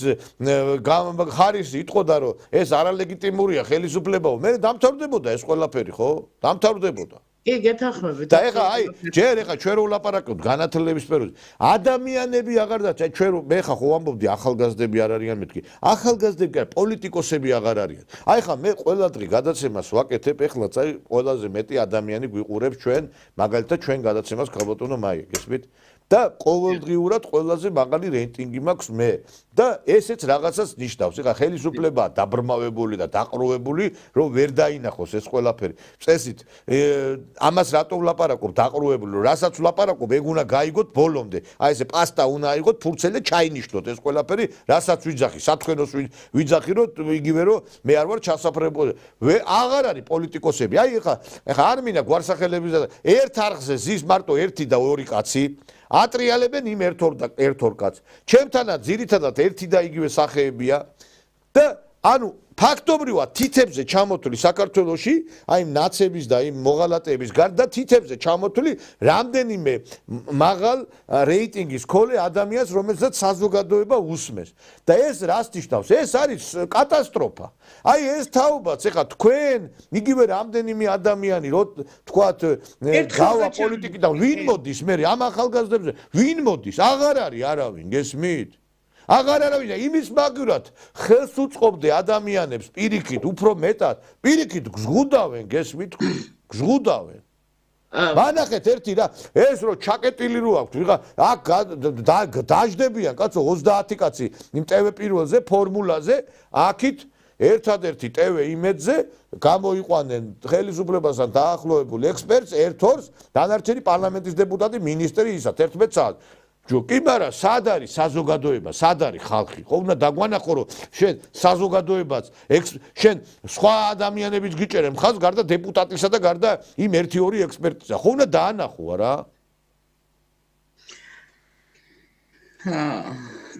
Speaker 1: ხარისი იტყოდა რომ ეს არალეგიტიმურია ხელისუფლებაო მე დამთავრდებოდა ეს ყველაფერი ხო? დამთავრდებოდა.
Speaker 7: კი, გეთანხმებით.
Speaker 1: და ეხლა აი, ჯერ ეხლა ჩვენ რო ვლაპარაკობთ განათლების სფეროზე. ადამიანები აღარ და ჩვენ მე ხა ხო ვამბობდი ახალგაზრდები არ არიან მეთქი. ახალგაზრდები არა, პოლიტიკოსები აღარ არიან. აი ხა მე ყველა დღე გადაცემას ვაკეთებ, ეხლაც აი ყველაზე მეტი ადამიანი გვიყურებს ჩვენ, მაგალითად ჩვენ გადაცემას ქალბატონო მაია, გესმით? და ყოველდღიურად ყველაზე მაღალი რეიტინგი მაქვს მე. და ესეც რაღაცას ნიშნავს. ეხლა ხელისუფლებაა დაბრმავებული და დაყრუებული, რომ ვერ დაინახოს ეს ყველაფერი. წესით, ამას რატო ვლაპარაკობ დაყრუებული, რომ რასაც ვლაპარაკობ, ეგ უნდა გაიგოთ ბოლომდე. აი ესე პასტა უნდა აიღოთ, ფურცელი და ჩაინიშნოთ ეს ყველაფერი, რასაც ვიძახი, სათხენოს ვიძახი, რომ იგივე რომ მე არ ვარ ჩასაფრებული. აღარ არის პოლიტიკოსები. აი ეხლა არ მინდა გვარსახელების და ერთ არხზე ზის მარტო ერთი და ორი კაცი ატრიალებენ იმ ერთ ორ კაცს. ჩემთანაც ძირითადად ერთი და იგივე სახეებია და ანუ ფაქტობრივად თითებზე ჩამოთვლი საქართველოში, აი ნაცების და იმ მოღალატეების გარდა თითებზე ჩამოთვლი რამდენიმე მაღალ რეიტინგის ქოლე ადამიანს, რომელსაც საზოგადოება უსმენს. და ეს რას ნიშნავს? ეს არის კატასტროფა. აი ეს თაობაც, ეხლა თქვენ იგივე რამდენიმე ადამიანი, რო თქვათ, გავა პოლიტიკიდან, ვინ მოდის მე ამ ახალგაზრდებზე? ვინ მოდის? აღარ არის არავინ, გესმით? აღარ არავინ და იმის მაგივრად ხელს უწყობდე ადამიანებს პირიქით უფრო მეტად პირიქით გზღუდავენ გესმით გზღუდავენ მანახეთ ერთი რა ეს რო ჩაკეტილი რო აქვს ვიღა აქ დაждდებიან კაცო 30 კაცი იმ TV პირველზე ფორმულაზე აქით ერთადერთი TV იმედზე გამოიყვანენ ხელისუფლებასთან დაახლოებულ ექსპერტს ერთ-ორს დანარჩენი პარლამენტის დეპუტატი მინისტრი ისა 11 საათს კი მაგრამ სად არის საზოგადოება, სად არის ხალხი? ხო უნდა დაგვანახო რომ შენ საზოგადოებას შენ სხვა ადამიანებიც გიჭერენ ხალხს გარდა დეპუტატისა და გარდა იმ 1-2 ექსპერტისა. ხო უნდა დაანახო რა?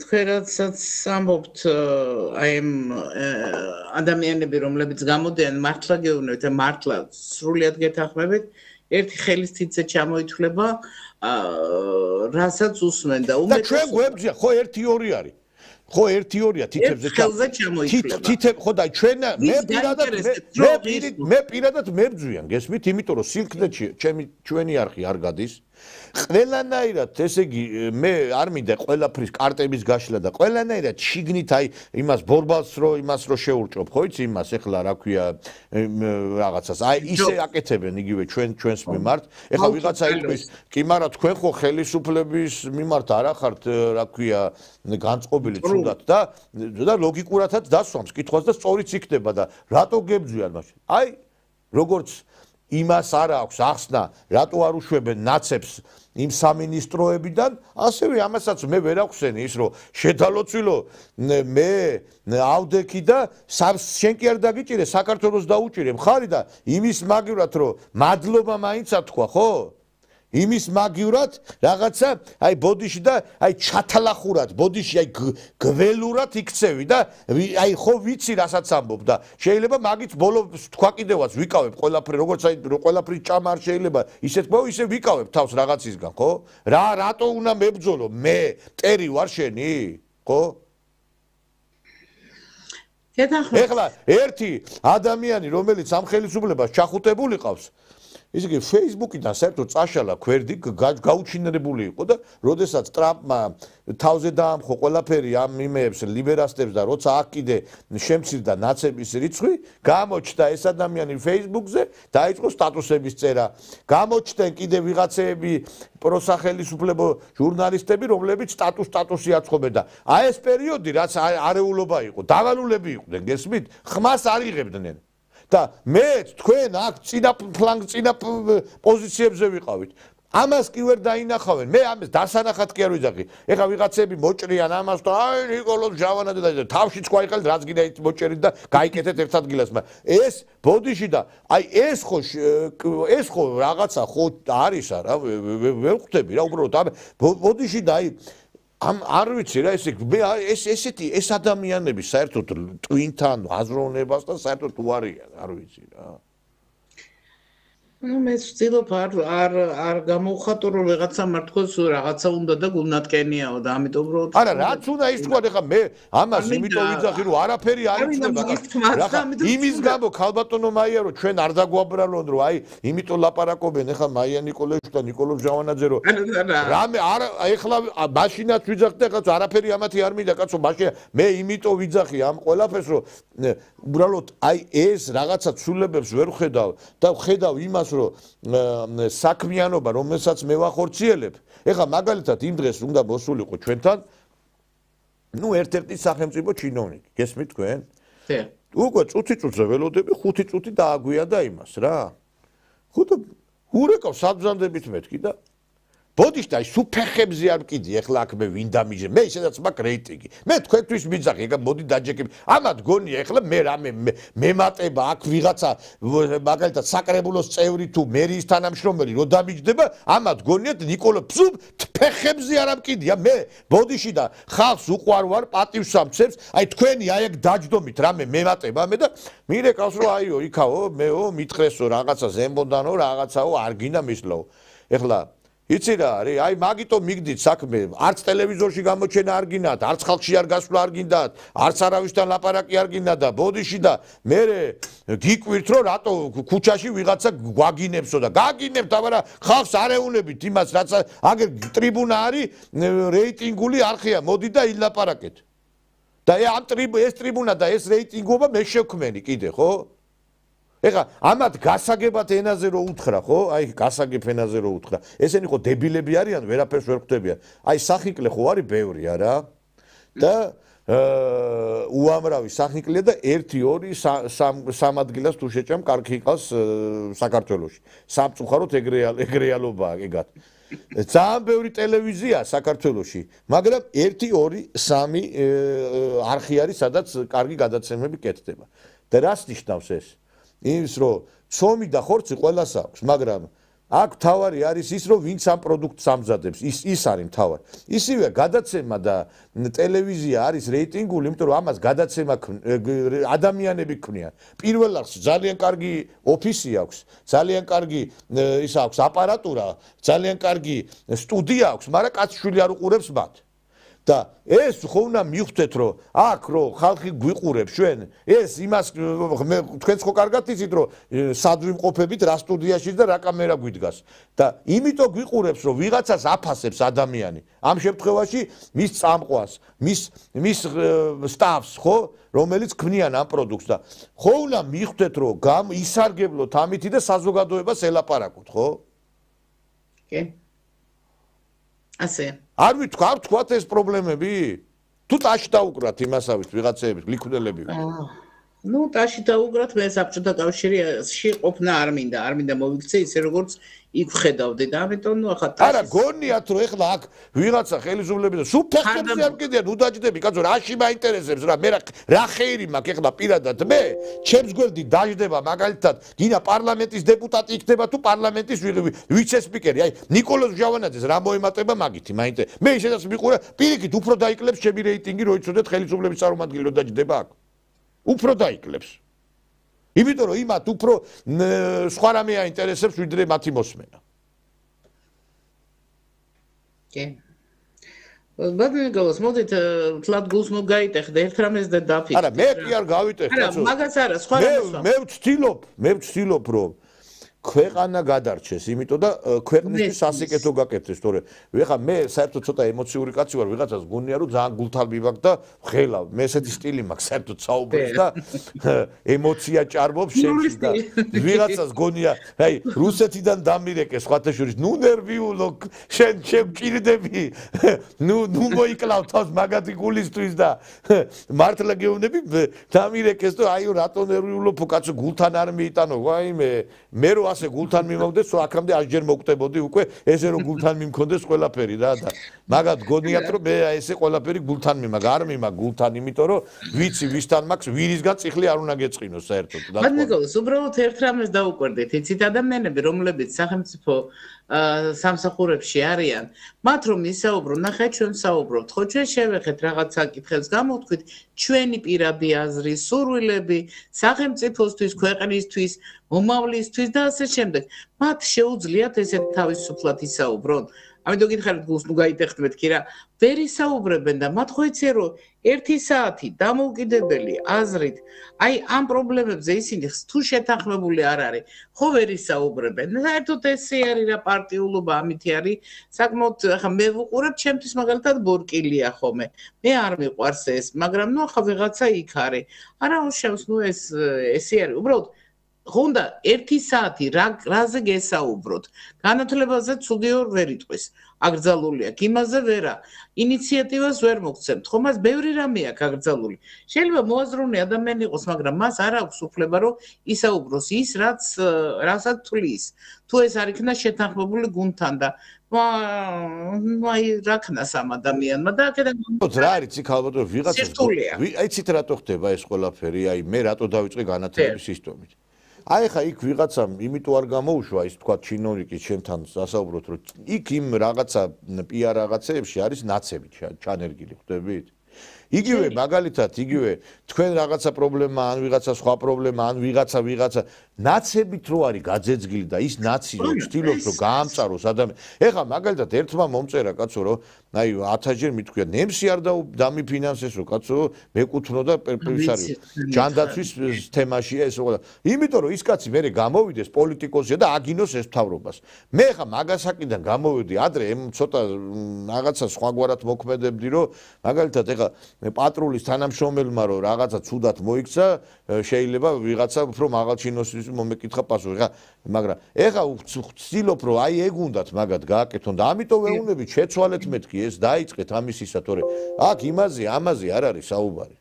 Speaker 7: თქვენ როდესაც ამბობთ აი ამ ადამიანები რომლებიც გამოდიან მართლა გეუბნებით და მართლა სრულად გეთანხმებით ერთი ხელის თითზე ჩამოითვლება რასაც უსმენ და
Speaker 1: უმეტეს და ჩვენ გვებძია ხო 1-2 არის ხო 1-2-ია თითებზე
Speaker 7: ჩამოითვლება
Speaker 1: თითებ ხო და ჩვენ მე პირადად მებძვიან გესმით იმიტომ რომ სილქდეთში ჩვენი არხი არ გადის ყველანაირად ესე იგი მე არ მინდა ყველაფრის კარტების გაშლა და ყველანაირად შიგნით აი იმას ბორბალს რო იმას რო შეურჭობ ხო იცი იმას ეხლა რა ქვია რაღაცას აი ისე აკეთებენ იგივე ჩვენს მიმართ ეხლა ვიღაცა იტყვის კი მაგრამ თქვენ ხო ხელისუფლების მიმართ არ ახართ რა ქვია განწყობილი თუნდაც და ლოგიკურადაც დასვამს კითხვას და სწორიც იქნება და რატო გებძვიან მაშინ აი როგორც იმას არ აქვს ახსნა რატო არ უშვებენ ნაცებს იმ სამინისტროებიდან ასევე ამასაც მე ვერ ახსენი ის რომ შედალოცვილო მე ავდექი და შენ კი არ დაგიჭირე საქართველოს დაუჭირე მხარი და იმის მაგივრად რომ მადლობა მაინცა თქვა ხო იმის მაგივრად რაღაცა აი ბოდიში და აი ჩათალახურად ბოდიში აი გველურად იქცევი და აი ხო ვიცი რასაც ამბობ და შეიძლება მაგით ბოლო თქვა კიდევაც ვიკავებ ყველაფერი როგორც აი ყველაფრის ჭამა არ შეიძლება ისეთ ისე ვიკავებ თავს რაღაცისგან ხო რატო უნდა მებძოლო მე მტერი ვარ შენი ხო ეხლა ერთი ადამიანი რომელიც ამ ხელისუფლებას ჩახუტებული ყავს ისე კი Facebook-იდან საერთოდ წაშალა გვერდი გაუჩინარებული იყო და როდესაც ტრამპმა თავზე დაამხო ყველაფერი ამ იმეებს ლიბერასტებს და როცა აქ კიდე შემცირდა ნაცების რიცხვი გამოჩნდა ეს ადამიანი Facebook-ზე დაიწყო სტატუსების წერა გამოჩნდნენ კიდე ვიღაცეები პროსახელისუფლებო ჟურნალისტები რომლებიც სტატუსი აცხობენ და აი ეს პერიოდი რაც არეულობა იყო დავალულები იყვნენ გესმით ხმას არ იღებდნენ და მე თქვენ აქ წინა პოზიციებზე ვიყავით ამას კი ვერ დაინახავენ მე ამას დასანახად კი არ ვიძახი ეხლა ვიღაცები მოჭრიან ამას და აი ნიკოლოზ ჟავანაძე და თავშიც გვაიყალით რაც გინდა ის მოჭერით და გაიკეთეთ ერთ ადგილას მაგრამ ეს ბოდიში და აი ეს ხო რაღაცა ხო არის რა ვერ ხვდები რა უბრალოდ ბოდიში და აი არ ვიცი რა ესეთი ეს ადამიანები საერთოდ ტვინთან აზროვნებას და საერთოდ უარიან არ ვიცი რა
Speaker 7: ну მე ვცდილობ არ გამოვხატო რომ ვიღაცა მართლაც რაღაცა უნდა და გულნატკენიაო და ამიტომ რომ
Speaker 1: არა რაც უნდა ის თქვა ეხლა მე ამას იმიტომ ვიძახი რომ არაფერი არ იცნება იმის გამო ქალბატონო მაია რომ ჩვენ არ დაგვაბრალონ რომ აი იმიტომ ლაპარაკობენ ეხლა მაია ნიკოლაევიჩი და ნიკოლოზ ჟავანაძე რომ რამე არა ეხლა მაშინაც ვიძახდი ეხლა არაფერი ამათი არ მინდა კაცო მაშინ მე იმიტომ ვიძახი ამ ყველაფერს რომ უბრალოდ აი ეს რაღაცა ცვლილებებს ვერ ხედავ და ხედავ იმას რომ საქმიანობა რომელსაც მე ვახორციელებ ეხლა მაგალითად იმ დღეს უნდა მოსულიყო ჩვენთან ნუ ერთ-ერთი სახელმწიფო ჩინოვნიკი გესმით თქვენ? უკვე წუთი-წუთზე ველოდები 5 წუთი დააგვიანდა იმას რა ხუთ ურეკავს საბრძანდებით მეთქი და ბოდიშ და სუფეხებზე არ მკიდი ეხლა აქ მე ვინ დამიჯე მე ისედაც მაქვს რეიტინგი მე თქვენთვის მიძახი ეხლა მოდი დაჯეკები ამათ გონია ეხლა მე რამე მემატება აქ ვიღაცა მაგალითად საკრებულოს წევრი თუ მერიის თანამშრომელი რო დამიჯდება ამათ გონიათ ნიკოლო ფეხებზე არ მკიდია მე ბოდიში და ხალხს უყვარვარ პატივს ამცებს აი თქვენი აი აქ დაჯდომით რამე მემატება მე და მირეკავს რომ აიო იქაო მეო მითხრესო რაღაცა ზემბოდანო რაღაცაო არ გინდა მისლაო ეხლა იცი რა არის აი მაგიტომ მიგდით საქმე არც ტელევიზორში გამოჩენა არ გინდათ არც ხალხში არ გასვლა არ გინდათ არც არავისთან ლაპარაკი არ გინდა და ბოდიში და მე გიკვირთ რომ რატო ქუჩაში ვიღაცა გვაგინებსო და გაგინებთ მაგრამ ხალხს არ ეუნებით იმას რაც აგერ ტრიბუნა არის რეიტინგული არხია მოდი და ილაპარაკეთ და ეს ტრიბუნა და ეს რეიტინგობა მე შევქმენი კიდე ხო ეხა ამათ გასაგებად ენაზე რო უთხრა ხო აი გასაგებ ენაზე რო უთხრა ესენი ხო დებილები არიან ვერაფერს ვერ ხვდებიან აი სახიკლე ხო არის ბევრი არა და უამრავი სახიკლია და 1-2-3 ადგილას თუ შეჭამ კარგი იყავს საქართველოში სამწუხაროდ ეგრეალობაა ეგად ძალიან ბევრი ტელევიზია საქართველოში მაგრამ 1-2-3 არხი არის სადაც კარგი გადაცემები კეთდება და რას ნიშნავს ეს ის რომ ცომი და ხორცი ყველას აქვს მაგრამ აქ თავარი არის ის რომ ვინც ამ პროდუქტს ამზადებს ის არის თავარი ისივე გადაცემა და ტელევიზია არის რეიტინგული იმიტომ რომ ამას გადაცემა ადამიანები ქმნიან პირველ რიგში ძალიან კარგი ოფისი აქვს ძალიან კარგი ის აქვს აპარატურა ძალიან კარგი სტუდია აქვს მაგრამ კაცშვილი არ უყურებს მათ და ეს ხო უნდა მივხვდეთ რომ აქ რომ ხალხი გვიყურებს ჩვენ ეს იმას თქვენც ხო კარგად იცით რომ სად ვიმყოფებით რა სტუდიაში და რა კამერა გვიდგას და იმიტომ გვიყურებს რომ ვიღაცას აფასებს ადამიანი ამ შემთხვევაში მის წამყვას მის სტაფს ხო რომელიც ქმნიან ამ პროდუქტს და ხო უნდა მივხვდეთ რომ ისარგებლოთ ამითი და საზოგადოებას ელაპარაკოთ ხო
Speaker 7: კი ასე
Speaker 1: არ ვთქვათ ეს პრობლემები თუ ტაში დაუკრათ იმასავით ვიღაცეების ლიკვიდელები
Speaker 7: ну ტაში დაუკრათ მე საბჭოთა კავშირში ყოფნა არ მინდა მოვიქცე ისე როგორც იქ ხედავდი და ამიტომ ნუ ახლა
Speaker 1: არა გონიათ რომ ეხლა აქ ვიღაცა ხელისუფლების და სუფეხებზე არ მკიდიან უდაჯდები კაცო რაში მაინტერესებს რა მე რა ხეირი მაქვს ეხლა პირადად მე ჩემს გვერდი დაждდება მაგალითად გინა პარლამენტის დეპუტატი იქნება თუ პარლამენტის ვიცე-სპიკერი აი ნიკოლოზ ჟავანაძეს რა მოემატება მაგითი მაინტერესებს მე ისედაც მიყურე პირიქით უფრო დაიკლებს ჩემი რეიტინგი რო იცოდეთ ხელისუფლების წარმომადგენელი რო დაждდება აქ უფრო დაიკლებს იმიტომ რომ იმათ უფრო სხვა რამე აინტერესებს ვიდრე მათი მოსმენა.
Speaker 7: კი. ბადნიკოვს მოდით თლად გულს მოგაიტეხდე ერთ რამეს და დაფიქრე.
Speaker 1: არა მე კი არ გავიტეხ კაცო.
Speaker 7: არა მაგას არა სხვა რამეს.
Speaker 1: მე ვცდილობ რომ ქვეყანა გადარჩეს, იმიტომ და ქვეყნისთვის სასიკეთო გაკეთდეს, თორე ეხლა მე საერთოდ ცოტა ემოციური კაცი ვარ, ვიღაცას გონია რომ ძალიან გულთალბი მაქვს და ვხელავ. მე ესეთი სტილი მაქვს საერთოდ საუბრის და ემოცია ჭარბობს შენში და ვიღაცას გონია, აი რუსეთიდან დამირეკე სხვათა შორის, ნუ ნერვიულო, შენ გჭირდები. ნუ მოიკლავ თავს მაგათი გულისთვის და მართლა გეუბნები დამირეკეს და აი რატო ნერვიულობ კაცო გულთან არ მიიტანო, ვაიმე მე რო ასე გულთან მიმოვდეს, აქამდე 100 ჯერ მოვკვდებოდი უკვე, ესე რომ გულთან მიმქონდეს ყველაფერი რა და მაგათ გონიათ რომ მე ესე ყველაფერი გულთან მიმაგ, არ მიმაგ გულთან, იმიტომ რომ ვიცი ვისთან მაქვს, ვირისგან წიხლი არ უნდა გეწყინოს საერთოდ.
Speaker 7: ბადნიკოვს უბრალოდ ერთ რამეს დაუკვირდით, იცით ადამიანები, რომლებიც სახელმწიფო სამსახურებში არიან, მათ რომ ისაუბრონ, ნახეთ ჩვენ საუბრობთ, ხო ჩვენ შევეხეთ რაღაც საკითხებს, გამოვთქვით ჩვენი პირადი აზრი, სურვილები, სახელმწიფოსთვის, ქვეყნისთვის, მომავლისთვის და ასე შემდეგ. მათ შეუძლიათ ესეთ თავისუფლად ისაუბრონ. ამიტომ გითხარით გულს ნუ გაიტეხმეთ კი რა ვერ ისაუბრებენ და მათ ხო იციან რომ 1 საათი დამოუკიდებელი აზრით აი ამ პრობლემებზე ისინი თუ შეთანხმებული არ არის ხო ვერ ისაუბრებენ საერთოდ ესე არის რა პარტიულობა ამითი არის საკმაოდ ახლა მე ვუყურებ ჩემთვის მაგალითად ბორკილია ხოლმე მე არ მიყვარს ეს მაგრამ ნუ ახლა ვიღაცა იქ არის არა უშავს ნუ ესე არის უბრალოდ ხონდა 1 საათი რაზე გესაუბროთ განათლებაზე ცუდი ვერ იტყვის აკრძალული აქვს იმაზე ვერა ინიციატივას ვერ მოგცემთ ხო მას ბევრი რამე აქვს აკრძალული შეიძლება მოაზროვნე ადამიანი იყოს მაგრამ მას არ აქვს უფლება რომ ისაუბროს ის რასაც თulis თუ ეს არ იქნა შეთანხმებული გუნდთან და აი რა ქნას ამ ადამიანმა და აქედან
Speaker 1: რა არის იქ ალბათ ვიღაცას აიცით რატო ხდება ეს ყველაფერი აი მე რატო დავიწყე განათლების სისტემით აი ხა იქ ვიღაცამ იმიტომ არ გამოუშვა ის თქვა ჩინოვნიკი ჩემთან ასაუბროთ რომ იქ იმ რაღაცა პიარ რაღაცეებში არის ნაცები ჩანერგილი ხვდებით იგივე მაგალითად იგივე თქვენ რაღაცა პრობლემა ან ვიღაცა სხვა პრობლემა ან ვიღაცა ნაცებით რო არის გაძეძგილი და ის ნაცი რო ცდილობს რომ გაამწაროს ადამიანი ეხლა მაგალითად ერთმა მომწერა კაცო რომ აი 1000-ჯერ მithქვია ნემსი არ დამიფინანსეს რომ კაცო მეკუთვნო და ის არის ჯანდაცვის თემაში ეს ყველა იმიტომ რომ ის კაცი მე გამოვიდეს პოლიტიკოსია და აგინოს ეს მთავრობას მე ხა მაგასაკიდან გამოვედი ადრე ცოტა რაღაცა სხვაგვარად მოქმედებდი რომ მაგალითად ეხლა პატრულის თანამშრომელმა რომ რაღაცა ცუდად მოიქცა შეიძლება ვიღაცა უფრო მაღალ ჩინოსის მომეკითხა პასუხი ხა მაგრამ ეხა ვცდილობ რომ აი ეგ უნდათ მაგათ გააკეთონ და ამიტომ ვეუბნები შეცვალეთ მეთქი ეს დაიწყეთ ამისისა თორე აქ იმაზე ამაზე არ არის საუბარი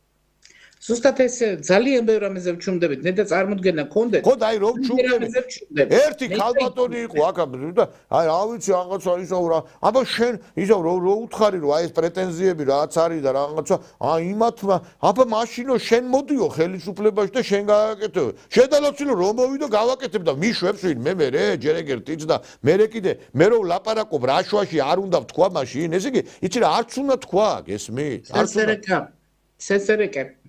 Speaker 7: ზუსტად ეს ძალიან ბევრ რამეზე ვჩუმდებით ნედა წარმოდგენა გქონდეთ
Speaker 1: ხო და აი რომ ვჩუმდებით ერთი ქალბატონი იყო აქ და აი რა ვიცი რაღაცა ისავრა აბა შენ ისევ რო უთხარი რომ აი ეს პრეტენზიები რაც არის და რაღაცა აი იმათმა აბა მაშინო შენ მოდიო ხელისუფლებაში და შენ გააკეთე შედალოცილო რომ მოვიდო გავაკეთებ და მიშვებს ვინ მე ჯერ ეგ ერთიც და მე კიდე მე რო ლაპარაკობ რაშვაში არ უნდა ვთქვა მაშინ ესე იგი იცი რა არც უნდა თქვა გესმის
Speaker 7: არც უნდა სესერეკა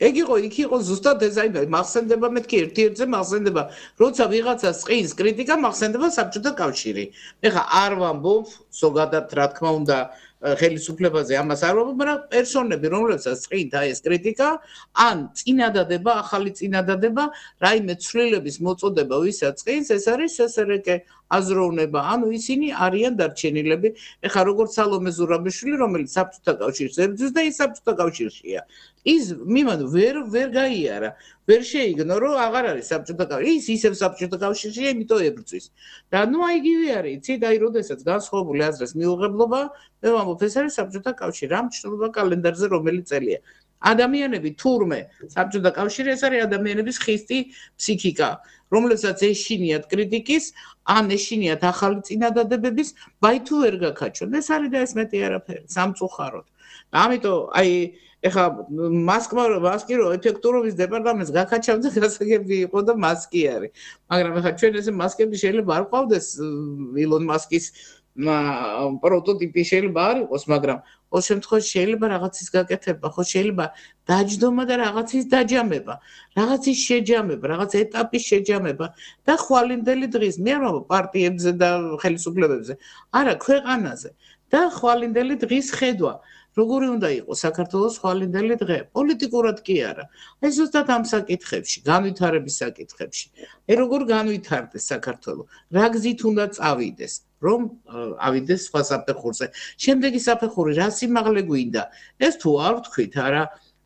Speaker 7: ეგ იყო იქ იყო ზუსტად დიზაინერი მახსენდება მეთქი ერთ-ერთზე მახსენდება როცა ვიღაცას წინს კრიტიკა მახსენდება საბჭოთა კავშირი ეხა არ ვამბობ ზოგადად რა თქმა უნდა ხელისუფლებაზე ამას არ ვამბობ მაგრამ პერსონები რომლებსაც წინთ აი ეს კრიტიკა ან წინადადება ახალი წინადადება რაიმე ცვლილების მოწოდება ვისაც წინს ეს არის სესერეკე აზროვნება ანუ ისინი არიან დარჩენილები ეხა როგორც სალომე ზურაბიშვილი რომელიც საბჭოთა კავშირს ებრძვის და ის საბჭოთა კავშირშია ის მიმან ვერ გაიარა ვერ შეიგნო რომ აღარ არის საბჭოთა კავშირი ის ისევ საბჭოთა კავშირშია იმიტომ ებრძვის და ნუ აი იგივე არის იცით აი როდესაც განსხვავებული აზრის მიუღებლობა მე ვამბობ ეს არის საბჭოთა კავშირი რა მჩნდება კალენდარზე რომელი წელია ადამიანები თურმე საბჭოთა კავშირი ეს არის ადამიანების ხისტი ფსიქიკა რომლებსაც ეშინიათ კრიტიკის ან ეშინიათ ახალი წინადადებების ბაი თუ ვერ გაქაჩონ ეს არის და ეს მეტი არაფერი სამწუხაროდ ამიტომ აი ეხა მასკი რო ეფექტურობის დეპარტამენტს გაქაჩავდა გასაგები იყო და მასკი არის მაგრამ ეხა ჩვენ ესე მასკები შეიძლება არ ყავდეს ილონ მასკის პროტოტიპი შეიძლება არ იყოს მაგრამ ყოველ შემთხვევაში შეიძლება რაღაცის გაკეთება ხო შეიძლება დაჯდომა და რაღაცის დაჯამება რაღაცის შეჯამება რაღაც ეტაპის შეჯამება და ხვალინდელი დღის მე არ ვამბობ პარტიებზე და ხელისუფლებებზე არა ქვეყანაზე და ხვალინდელი დღის ხედვა როგორი უნდა იყოს საქართველოს ხვალინდელი დღე პოლიტიკურად კი არა აი ზუსტად ამ საკითხებში განვითარების საკითხებში აი როგორ განვითარდეს საქართველო რა გზით უნდა წავიდეს რომ ავიდეს სხვა საფეხურზე შემდეგი საფეხური რა სიმაღლე გვინდა ეს თუ არ ვთქვით არა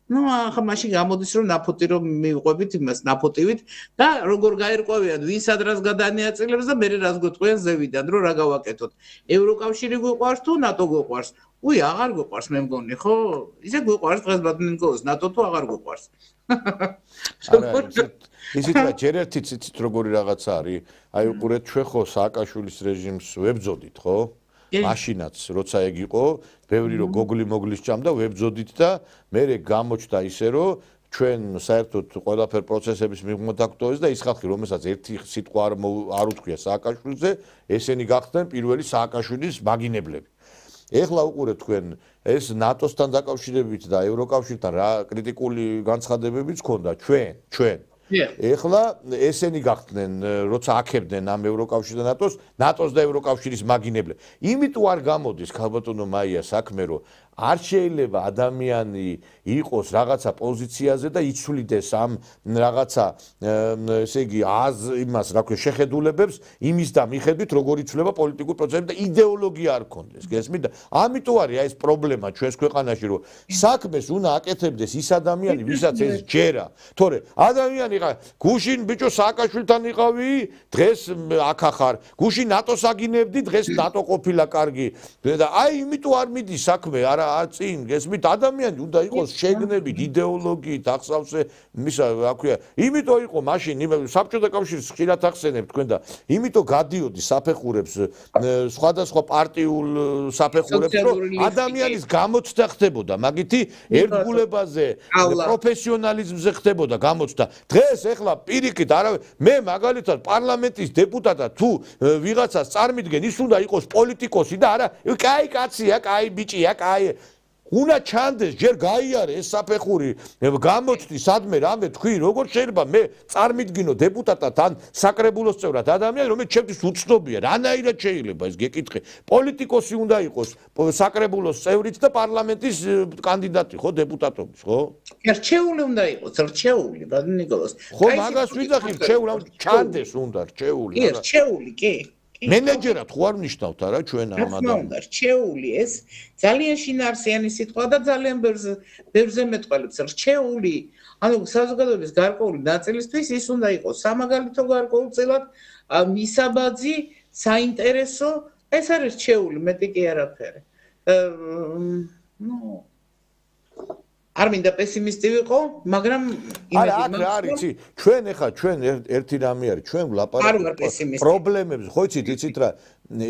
Speaker 7: ну ახლა მაშინ გამოდის რომ ნაფოტი რომ მივყვებით იმას ნაფოტივით და როგორ გაერკვევიან ვინ სადრას გადაანაწილებს და მე რას გვეტყვიან ზევიდან რომ რა გავაკეთოთ ევროკავშირი გვიყვარს თუ ნატო გვიყვარს უი აღარ გვიყვარს მე მგონი ხო ისე გვიყვარს დღეს ბატონიკოს ნატო თუ აღარ გვიყვარს
Speaker 1: ისიც რა ჯერ ერთი ციცით როგორი რაღაცა არის აი უყურეთ ჩვენ ხო სააკაშვილის რეჟიმს ვებძოდით ხო მაშინაც როცა ეგ იყო ბევრი რომ გოგლი მოგლის ჭამდა ვებძოდით და მე გამოჩნდა ისე რომ ჩვენ საერთოდ ყველაფერ პროცესების მიღმოდაგტოვეს და ის ხალხი, რომელსაც ერთი სიტყვა არ უთქვია სააკაშვილიძე, ესენი გახდნენ პირველი სააკაშვილის მაგინებლები. ეხლა უყურეთ თქვენ ეს ნატოსთან დაკავშირებით და ევროკავშირთან რა კრიტიკული განცხადებებიც ქონდა ჩვენ. ეხლა ესენი გახდნენ, როცა აქებდნენ ამ ევროკავშირს და ნატოს და ევროკავშირის მაგინებლები. იმიტომ არ გამოდის ქალბატონო მაია საქმე, რომ არ შეიძლება ადამიანი იყოს რაღაცა პოზიციაზე და იცვლიდეს ამ რაღაცა ესე იგი იმას რა ქვია შეხედულებებს იმის და მიხედვით როგორ იცვლება პოლიტიკური პროცესები და იდეოლოგია არ ქონდეს გესმით და ამიტომ არის ეს პრობლემა ჩვენს ქვეყანაში რომ საქმეს უნდა აკეთებდეს ის ადამიანი ვისაც ეს ჯერა თორე ადამიანი გუშინ ბიჭო სააკაშვილთან იყავი დღეს აქ ახარ გუშინ ნატოს აგინებდი დღეს ნატო ყოფილა კარგი და აი იმიტომ არ მიდის საქმე არა წინ გესმით ადამიანი უნდა იყოს შეგნებით იდეოლოგიით ახსავსე მისა რა ქვია იმიტომ იყო მაშინ საბჭოთა კავშირის ხშირად ახსენებ თქვენ და იმიტომ გადიოდი საფეხურებს სხვადასხვა პარტიულ საფეხურებს რომ ადამიანის გამოცდა ხდებოდა მაგითი ერთგულებაზე პროფესიონალიზმზე ხდებოდა გამოცდა დღეს ეხლა პირიქით არა მე მაგალითად პარლამენტის დეპუტატად თუ ვიღაცას წარმიდგენ ის უნდა იყოს პოლიტიკოსი და არა კაი კაცია კაი ბიჭია კაი უნდა ჩანდეს ჯერ გაიარე ეს საფეხური გამოცდი სადმე რამე თქვი როგორ შეიძლება მე წარმიდგინო დეპუტატად ან საკრებულოს წევრად ადამიანი რომელიც ჩემთვის უცნობია რანაირად შეიძლება ეს გეკითხე პოლიტიკოსი უნდა იყოს საკრებულოს წევრიც და პარლამენტის კანდიდატი ხო დეპუტატობის ხო
Speaker 7: რჩეული უნდა იყოს რჩეული ბატონო ნიკოლოზ
Speaker 1: ხო მაგას ვიძახი რჩეული ჩანდეს უნდა რჩეული
Speaker 7: რჩეული კი
Speaker 1: მენეჯერად ხო არ ნიშნავთ არა ჩვენ ამ ადამიანს
Speaker 7: რჩეული ეს ძალიან შინაარსიანი სიტყვა და ძალიან ბევრზე მეტყველებს რჩეული ანუ საზოგადოების გარკვეული ნაწილისთვის ის უნდა იყოს სამაგალითო გარკვეულწილად მისაბაძი საინტერესო ეს არის რჩეული მეტი კი არაფერი ნუ არ მინდა პესიმისტი ვიყო, მაგრამ
Speaker 1: არა, აქ რა არის, ჩვენ ეხა ჩვენ ერთი რამე არის, ჩვენ ვლაპარაკობთ პრობლემებზე, ხო იცით რა,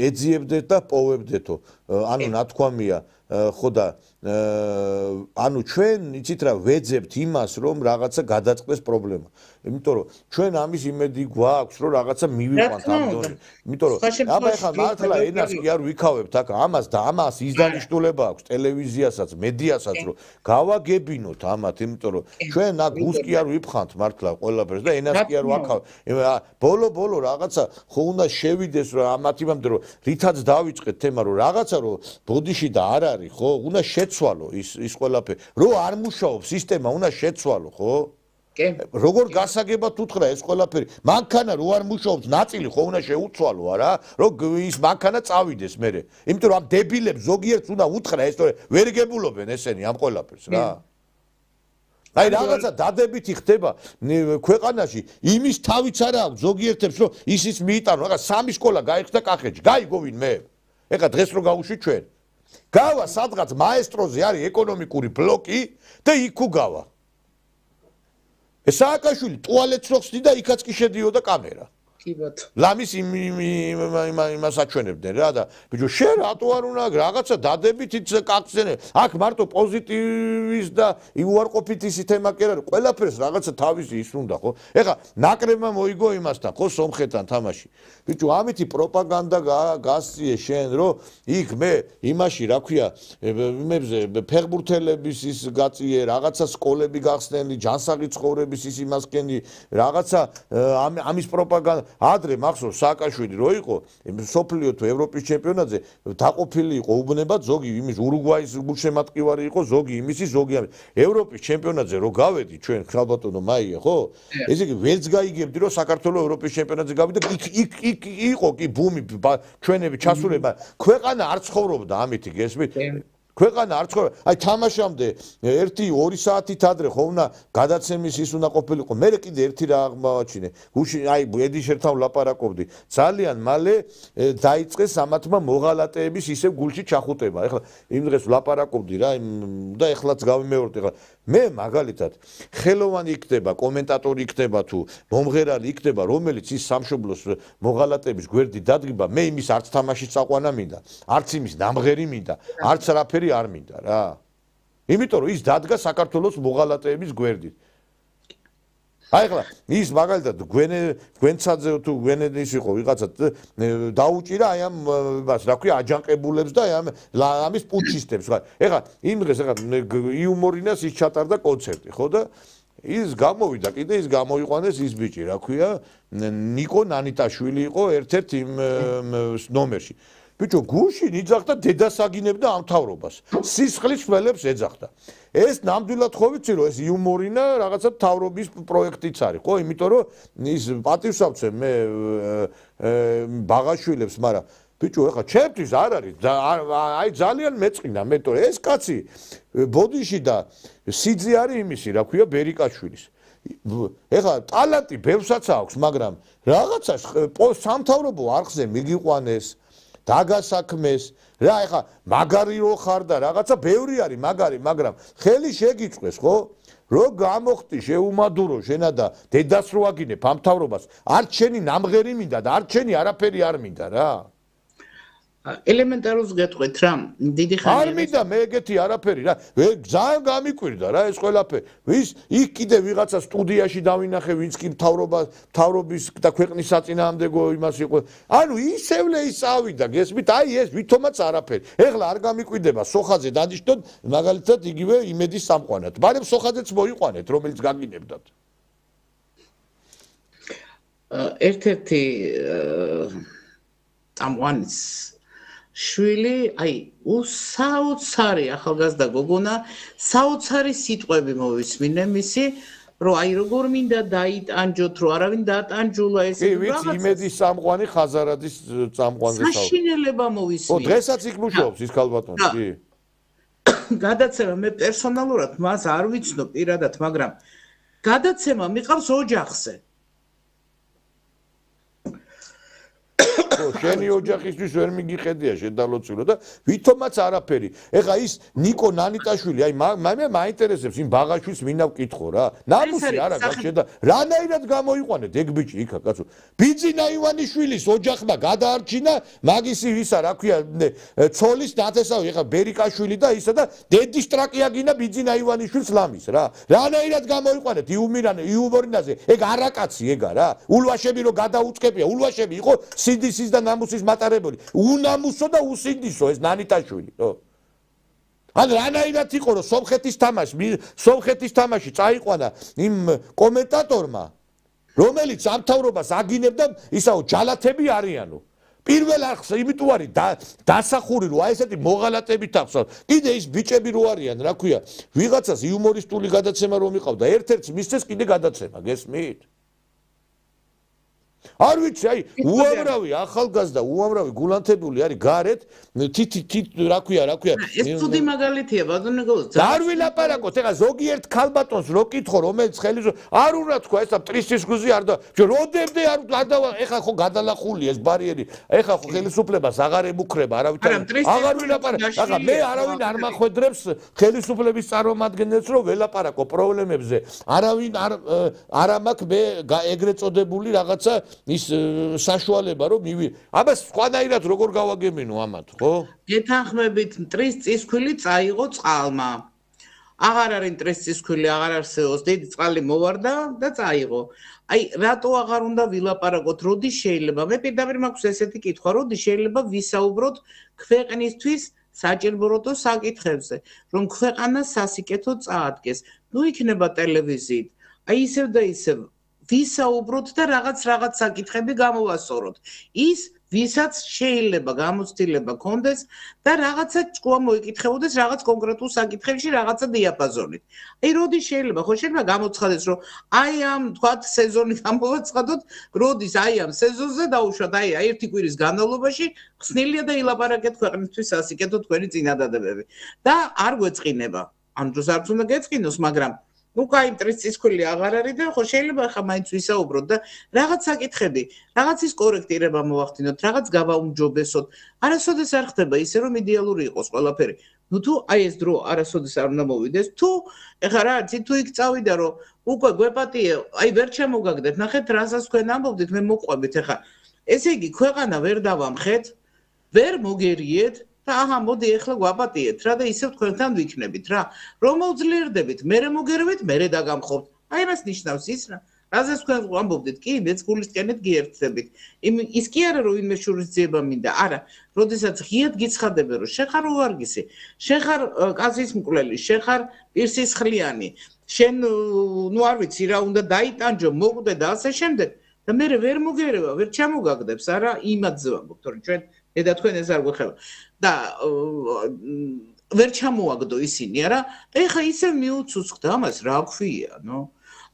Speaker 1: ეძიებდეთ და პოვებდეთო. ანუ ნათქვამია, ხო და ანუ ჩვენ იცით რა, ვეძებთ იმას, რომ რაღაცა გადაწყდეს პრობლემა. იმიტომ რომ ჩვენ ამის იმედი გვაქვს, რომ რაღაცა მივიყვანთ ამ დონე. იმიტომ რომ აბა ეხა მართლა ენას კი არ ვიქავებთ აქ, ამას და ამას ის დანიშნულება აქვს ტელევიზიასაც, მედიასაც, რომ გავაგებინოთ ამათ, იმიტომ რომ ჩვენ აქ გულს კი არ ვიფხანთ მართლა ყველაფერს და ენას კი არ ვაქავ. ბოლო რაღაცა ხო უნდა შევიდეს რომ ამათ იმამდე რომ რითაც დავიწყეთ თემა რომ რაღაცა რომ ბოდიში და არ არის ხო უნდა შეცვალო ის ყველაფერი რომ არ მუშაობს სისტემა უნდა შეცვალო ხო როგორ გასაგებად უთხრა ეს ყველაფერი მანქანა რო არ მუშაობს ნაწილი ხო უნდა შეუცვალო არა რომ ის მანქანა წავიდეს მერე იმიტომ რომ ამ დებილებს ზოგიერთს უნდა უთხრა ეს თორე ვერ გებულობენ ესენი ამ ყველაფერს რა აი რაღაცა დადებითი ხდება ქვეყანაში იმის თავიც არა აქვს ზოგიერთებს რომ ისიც მიიტანო რაღაც სამი სკოლა გაიხსნა კახეთში გაიგო ვინმე ეხა დღეს რო გავუშვი ჩვენ გავა სადღაც მაესტროზე არის ეკონომიკური ბლოკი და იქ უგავა სააკაშვილი ტუალეტს რო ხსნიდა იქაც კი შედიოდა კამერა
Speaker 7: კი ბატონო
Speaker 1: ლამის იმას აჩვენებდნენ რა და ბიჭო შენ რატო არ უნდა რაღაცა დადებითიც კახცენე აქ მარტო პოზიტივის და უარყოფითი თემა კი არა ყველაფერს რაღაცა თავისი ის უნდა ხო ეხა ნაკრებმა მოიგო იმასთან ხო სომხეთთან თამაში ბიჭო ამითი პროპაგანდა გასწიე შენ რომ იქ მე იმაში რა ქვია იმებზე ფეხბურთელების ის გაწიე რაღაცა სკოლები გახსნენი ჯანსაღი ცხოვრების ის იმასკენი რაღაცა ამის პროპაგანდა ადრე მახსოვს სააკაშვილი რო იყო სოფლიო თუ ევროპის ჩემპიონატზე დაყოფილი იყო უბნებად ზოგი იმის ურუგვაის გულშემატკივარი იყო ზოგი იმისი ზოგი ამის ევროპის ჩემპიონატზე რო გავედი ჩვენ ხალბატონო მაია ხო ესე იგი ვერც გაიგებდი რომ საქართველოს ევროპის ჩემპიონატზე გავიდა იქ იყო კი ბუმი ჩვენები ჩასულება ქვეყანა არ ცხოვრობდა ამითი გესმით ქვეყანა არ ცხოვრება აი თამაშამდე 1-2 საათით ადრე ხო უნდა გადაცემის ის უნდა ყოფილიყო მე კიდე ერთი რა აღმოვაჩინე გუშინ აი ედიშერთან ვლაპარაკობდი ძალიან მალე დაიწყეს ამათმა მოღალატეების ისევ გულში ჩახუტება ეხლა იმ დღეს ვლაპარაკობდი რა და ეხლაც გავიმეორდი ეხლა მე მაგალითად ხელოვანი იქნება კომენტატორი იქნება თუ მომღერალი იქნება რომელიც ის სამშობლოს მოღალატეების გვერდით დადგება მე იმის არც თამაშის წაყვანა მინდა არც იმის ნამღერი მინდა არც რაფერი არ მინდა რა იმიტომ რომ ის დადგა საქართველოს მოღალატეების გვერდით აი ახლა ის მაგალითად გვენცაძე თუ გვენედის იყო ვიღაცა დაუჭირა აი ამ მას რა ქვია აჯანყებულებს და ამის პუჩისტებს ხარ. ეხლა იმ დღეს ეხლა იუმორინას ის ჩატარდა კონცერტი, ხო და ის გამოვიდა კიდე ის გამოიყვანეს ის ბიჭი, რა ქვია, ნიკო ნანიტაშვილი იყო ერთ-ერთ იმ ნომერში. ბიჭო, გუშინ იძახდა დედას აგინებდა ამ მთავრობას. სისხლის ხველებს ეძახდა. ეს ნამდვილად ხო ვიცი რომ ეს იუმორინა რაღაცა მთავრობის პროექტიც არის, ხო? იმიტომ რომ ის პატივსაცემ მე ბაღაშვილებს, მაგრამ ბიჭო, ეხლა ჩემთვის არ არის, აი ძალიან მეწყინა მე, თორე ეს კაცი ბოდიში და სიძე არის იმისი, რა ქვია, ბერიკაშვილის. ეხლა ტალანტი ბევრსაც აქვს, მაგრამ რაღაცა სამთავრობო არხზე მიგიყვანეს დაგასაქმეს რა ეხლა მაგარი რო ხარ და რაღაცა ბევრი არის მაგარი, მაგრამ ხელი შეგიწყვეს, ხო? რო გამოხტი შეუმადურო შენა და დედას რო აგინებ ამ მთავრობას, არც შენი ნამღერი მინდა და არც შენი არაფერი არ მინდა რა.
Speaker 7: ელემენტარულს გეტყვით რა, დიდი ხანი
Speaker 1: არ მინდა მე ეგეთი არაფერი რა. ძალიან გამიკვირდა რა ეს ყველაფერი. ვის იქ კიდე ვიღაცა სტუდიაში დავინახე, ვინც კი მთავრობის და ქვეყნის საწინააღმდეგო იმას იყო. ანუ ისევლე ის ავიდა, გესმით? აი ეს ვითომაც არაფერი. ეხლა არ გამიკვირდება სოხაძე დანიშნოთ, მაგალითად იგივე იმედის სამყვანად. მაგრამ სოხაძეც მოიყვანეთ, რომელიც გაგინებდათ.
Speaker 7: ერთ-ერთი წამყვანის შვილი, აი, საოცარი ახალგაზრდა გოგონა, საოცარი სიტყვები მოვისმინე მისი, რომ აი როგორ მინდა დაიტანჯოთ, რომ არავინ დაატანჯულა ეს
Speaker 1: კი, ვიცი, იმედის სამყვანი ხაზარადის წამყვანზე საუბრობ.
Speaker 7: საშინელება მოვისმინე.
Speaker 1: დღესაც იქ მუშაობს ის ქალბატონი, კი.
Speaker 7: გადაცემა მე პერსონალურად მას არ ვიცნო პირადად, მაგრამ გადაცემა მიყავს ოჯახზე.
Speaker 1: შენი ოჯახისთვის ვერ მიგიხედია შედალოცილო და ვითომაც არაფერი. ეხლა ის ნიკო ნანიტაშვილი, აი მე მაინტერესებს იმ ბაღაშვილს მინდა ვკითხო რა. ნამუსი არა გახშედა. რანაირად გამოიყვანეთ ეგ ბიჭი იქა, კაცო. ბიძინა ივანიშვილის ოჯახმა გადაარჩინა მაგისი ვისა, რა ქვია, ცოლის ნათესავი, ეხლა ბერიკაშვილი და ისა და დედის ტრაკი აგინა ბიძინა ივანიშვილს ლამის რა. რანაირად გამოიყვანეთ იუმორინაზე. ეგ არაკაცი ეგა რა. ულვაშები რო გადაუწყებია, ულვაშები იყო სინდისის და ნამუსის მატარებელი. უნამუსო და უსინდისო ეს ნანიტაშვილი, ხო? ან რანაირად იყო რომ სომხეთის თამაში წაიყვანა იმ კომენტატორმა, რომელიც ამ მთავრობას აგინებდა, ისაო ჯალათები არიანო. პირველ არხს იმიტომ არის დასახური რომ აი ესეთი მოღალატებით ახსოვს. კიდე ის ბიჭები რო არიან, რა ქვია, ვიღაცას იუმორისტული გადაცემა რომ იყავდა, ერთ-ერთს მისცეს კიდე გადაცემა, გესმით? არ ვიცი, აი, უამრავი ახალგაზრდა, უამრავი გულანთებული არის გარეთ, თით რა ქვია.
Speaker 7: ეს ცუდი მაგალითია, ბატონო გოგო.
Speaker 1: არ ვილაპარაკოთ, ეხლა ზოგიერთ ქალბატონს რო კითხო, რომელიც ხელის არ უნდა თქვა, ესა ტრისის გუზი არ და როდემდე არ ეხლა ხო გადალახული ეს ბარიერი, ეხლა ხო ხელისუფლებას აღარ ემუქრება, აღარ ვილაპარაკ. ახლა მე არავინ არ მახვედრებს ხელისუფლების წარმომადგენელს, რომ ველაპარაკო პრობლემებზე. არავინ არ მაქვს მე ეგრეთ წოდებული რაღაცა ის საშუალება რომ აბას სხვანაირად როგორ გავაგებინო ამათ, ხო?
Speaker 7: გეთანხმებით, მტრის წისქვილი წაიღო წყალმა. აღარ არის მტრის წისქვილი, აღარ არსებობს, დიდი წყალი მოვარდა და წაიღო. აი, რატო აღარ უნდა ვილაპარაკოთ, როდის შეიძლება? მე პირდაპირ მაქვს ესეთი კითხვა, როდის შეიძლება ვისაუბროთ ქვეყნისთვის საჭიროებო საკითხებზე, რომ ქვეყანა სასიკეთოდ წაადგეს. ნუ იქნება ტელევიზიით. აი ისევ და ისევ ვისაუბროთ და რაღაც საკითხები გამოვასწოროთ. ის ვისაც შეიძლება გამოცდილება კონდეს და რაღაცა ჭკუა მოიკითხებოდეს რაღაც კონკრეტულ საკითხებში რაღაცა დიაპაზონით. აი როდის შეიძლება, ხო შეიძლება გამოცხადეს, რომ აი ამ თქვათ სეზონი გამოვაცხადოთ, როდის აი ამ სეზონზე დაუშვათ, აი ერთი კვირის განმავლობაში ხსნილია და ილაპარაკეთ ქვეყნისთვის სასიკეთო თქვენი წინადადებები. და არ გვეწყინება. ამ დროს არც უნდა გეწყინოს, მაგრამ ну кай მტრის წისქვილი აღარ არის და ხო შეიძლება ხა მაინც ვისაუბროთ და რაღაც საკითხები, რაღაც ის კორექტირება მოვახდინოთ, რაღაც გავაუმჯობესოთ. არასოდეს არ ხდება ისე რომ იდეალური იყოს ყველაფერი. ну თუ აი ეს დრო არასოდეს არ უნდა მოვიდეს, თუ ეხლა რა იცი თუ იქ წავიდა რომ უკვე გვეპატიე, აი ვერ შემოგაგდეთ, ნახეთ რასაც თქვენ ამბობდით, მე მოყვებით ეხლა. ესე იგი ქვეყანა ვერ დავამხეთ, ვერ მოგერიეთ და აჰა მოდი ეხლა გვაპატიეთ რა და ისევ თქვენთან ვიქნებით რა რომ მოვძლიერდებით მე მოგერებით მე დაგამხობთ აი მას ნიშნავს ის რა რაზეც თქვენ ვამბობდით, კი, მეც გულისკენით გიერთდებით. ის კი არა რომ ვინმე შურისძიება მინდა, არა, როდესაც ღიად გიცხადებენ რომ შენ ხარ უვარგისი, შენ ხარ კაცის მკვლელი, შენ ხარ პირსისხლიანი, შენ ნუ არ ვიცი რა უნდა დაიტანჯო, მოკვდე და ასე შემდეგ და მე ვერ მოგერევა, ვერ ჩამოგაგდებს, არა, იმადზე ვამბობ, თორემ ჩვენ და თქვენ ეს არ გვეხება და ვერ ჩამოაგდო ისინი, არა? და ეხა ისევ მიუცუცხდა ამას, რა ქვია, ნო?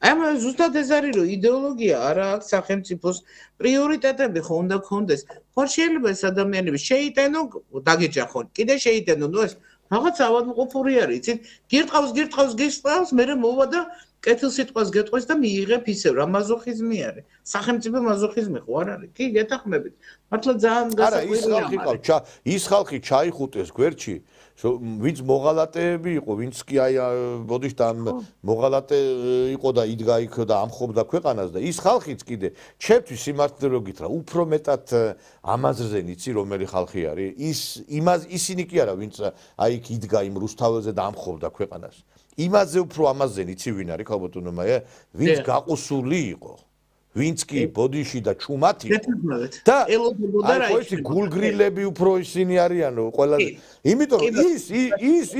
Speaker 7: აი ზუსტად ეს არის რომ იდეოლოგია არა აქვს სახელმწიფოს პრიორიტეტები ხო უნდა გქონდეს. ხო შეიძლება ეს ადამიანები შეიტენო, დაგეჯახონ, კიდე შეიტენო, ნუ ეს რაღაც ავადმყოფური არის, იცით? გირტყავს, მერე მოვა და კეთილ სიტყვას გეტყვის და მიიღებ ისევ რა მაზოხიზმი არის. სახელმწიფო მაზოხიზმი ხო არ არის? კი, გეთახმებით. მართლა ძალიან
Speaker 1: გასაკვირია. ის ხალხი ჩაიხუტეს გვერდში ვინც მოღალატეები იყო, ვინც კი აი ბოდიშ და მოღალატე იყო და იდგა იქ და ამხობდა ქვეყანას და ის ხალხიც კიდე ჩემთვის სიმართლე რო გითხრა, უფრო მეტად ამაზრზენ იცი რომელი ხალხი არის? ისინი კი არა, ვინც აი იქ იდგა იმ რუსთაველზე და ამხობდა ქვეყანას. იმაზე უფრო ამაზრზენ იცი ვინ არის ხალბატონო მაია? ვინც გაყუსული იყო. ვინც კი ბოდიში და ჩუმათი და ელოდებოდა რა ის გულგრილები უფრო ისინი არიანო ყველაზე იმიტომ რომ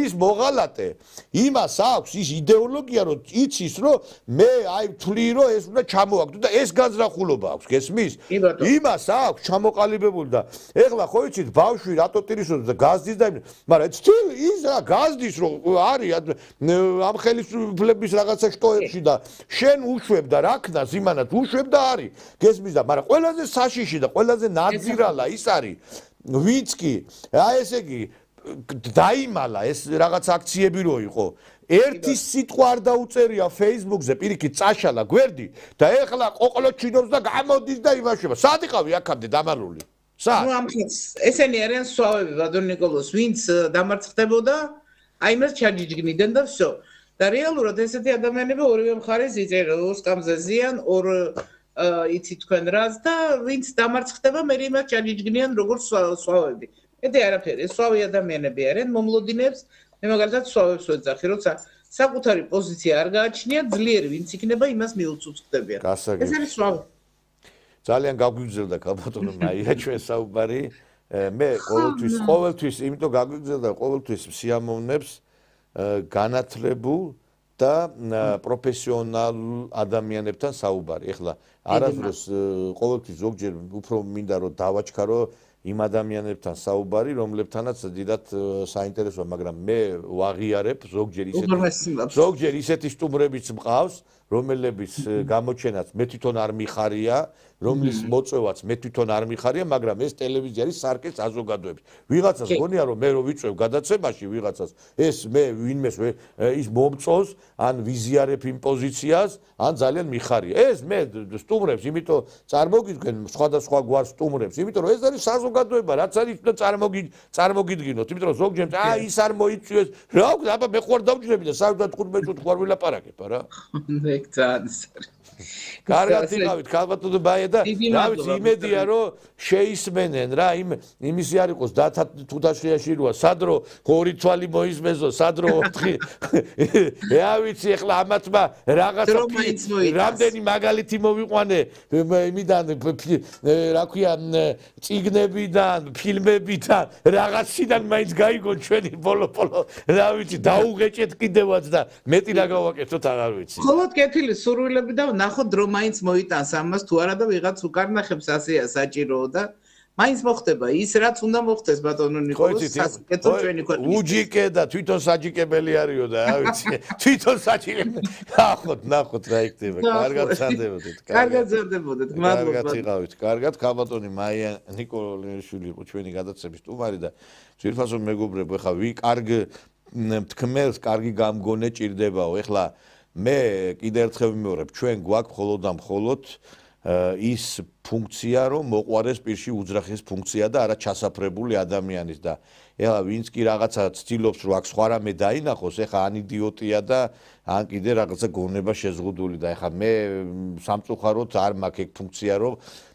Speaker 1: ის მოღალატე იმას აქვს ის იდეოლოგია რომ იცის რომ მე აი ვთვლი რომ ეს უნდა ჩამოაგდო და ეს განზრახულობა აქვს გესმის იმას აქვს ჩამოყალიბებული და ეხლა ხო იცით ბავშვი რატო ტირისოდეს და გაზდის და მაგრამ ის რა გაზდის რომ არის ამ ხელისუფლების რაღაცა შტოებში და შენ უშვებ და რაკნას იმანად უშვებ და არის გესმის და მაგრამ ყველაზე საშიში და ყველაზე ნაძირალა ის არის ვინც კი აი ესე იგი დაიმალა ეს რაღაც აქციები რო იყო ერთი სიტყვა არ დაუწერია Facebook-ზე პირიქით წაშალა გვერდი და ეხლა ყოყლოჩინობს და გამოდის და იმაშება სად იყავი აქამდე დამალული სად
Speaker 7: ნუ ამ ესენი არიან სვავები ბატონ ნიკოლოს ვინც დამარცხდებოდა აი მას ჩაჯიჯგნიდან და всё და რეალურად ესეთი ადამიანები ორივე მხარეს იწერენ ოსკამზე ზიან ორ იცი თქვენ რას და ვინც დამარცხდება მე იმას ჩაჯიჯგნიან როგორც სვავები ედე არაფერი სვავი ადამიანები არიან მომლოდინებს მე მაგალითად სვავებს ვეძახი როცა საკუთარი პოზიცია არ გააჩნია ძლიერი ვინც იქნება იმას მიუწუწდებიან ეს არის სვავი
Speaker 1: ძალიან გაგვიგზელდა ქალბატონო მაია ჩვენ საუბარი მე ყოველთვის იმიტომ გაგვიგზელდა ყოველთვის სიამოვნებს განათლებულ და პროფესიონალ ადამიანებთან საუბარი. ეხლა არასდროს ყოველთვის ზოგჯერ უფრო მინდა რომ დავაჩქარო იმ ადამიანებთან საუბარი, რომლებთანაც დიდად საინტერესოა, მაგრამ მე ვაღიარებ ზოგჯერ ისეთი სტუმრებიც მყავს, რომლებიც გამოჩენაც მე თვითონ არ მიხარია, რომლის მოწვევაც მე თვითონ არ მიხარია, მაგრამ ეს ტელევიზია არის სარკეს საზოგადოების. ვიღაცას გონია რომ მე რო ვიწევ გადაცემაში ვიღაცას, ეს მე ვინმეს ის მომწონს, ან ვიზიარებ იმ პოზიციას, ან ძალიან მიხარია. ეს მე სტუმრებს, იმიტომ წარმოგიდგენ სხვადასხვა გვარ სტუმრებს, იმიტომ რომ ეს არის საზოგადოება, რაც არის უნდა წარმოგიდგინოთ, იმიტომ რომ ზოგჯერ ის არ მოიწვიეს, რა ვქნა, აბა მე ხوار დავჯდები და 15 წუთი ხوار ვილაპარაკებ, არა? კარგად იყავით ქალბატონო ბაია და რა ვიცი იმედია რომ შეისმენენ რა იმისი არ იყოს დათა თუთაშიაში როა სადრო ორი თვალი მოისმეზო სადრო ოთხი რა ვიცი ეხლა ამათმა რაღაცა რამდენი მაგალითი მოვიყვანე იმიდან რა ქვია წიგნებიდან ფილმებიდან რაღაციდან მაინც გაიგონ ჩვენი ბოლო რა ვიცი დაუღეჭეთ კიდევაც და მეტი რა გავაკეთოთ აღარ ვიცი
Speaker 7: ხოლოდ კეთილი სურვილები და ნახოთ რომ მაინც მოიტანს ამას თუ არა და ვიღაც უკარნახებს ასეა საჭიროა და მაინც მოხდება ის რაც უნდა მოხდეს ბატონო ნიკოლოს სასკეთო ჩვენი ქვეყნის
Speaker 1: უჯიკე და თვითონ საჯიკებელი არისო და რა ვიცი თვითონ საჯიკებელი ნახოთ რა იქნება კარგად სანდებოდეთ მადლობა იყავით კარგად ქალბატონი მაია ნიკოლაშვილი იყო ჩვენი გადაცემის სტუმარი და ძირფასო მეგობრებო ეხლა ვი კარგ თქმელს კარგი გამგონე ჭირდებაო ეხლა მე კიდე ერთხელ ვიმეორებ ჩვენ გვაქვს მხოლოდ და მხოლოდ ის ფუნქცია რომ მოყვარეს პირში უძრახის ფუნქცია და არა ჩასაფრებული ადამიანის და ეხლა ვინც კი რაღაცა ცდილობს რომ აქ სხვა რამე დაინახოს ეხლა ან იდიოტია და ან კიდე რაღაცა გონება შეზღუდული და ეხლა მე სამწუხაროდ არ მაქვს ეგ ფუნქცია რომ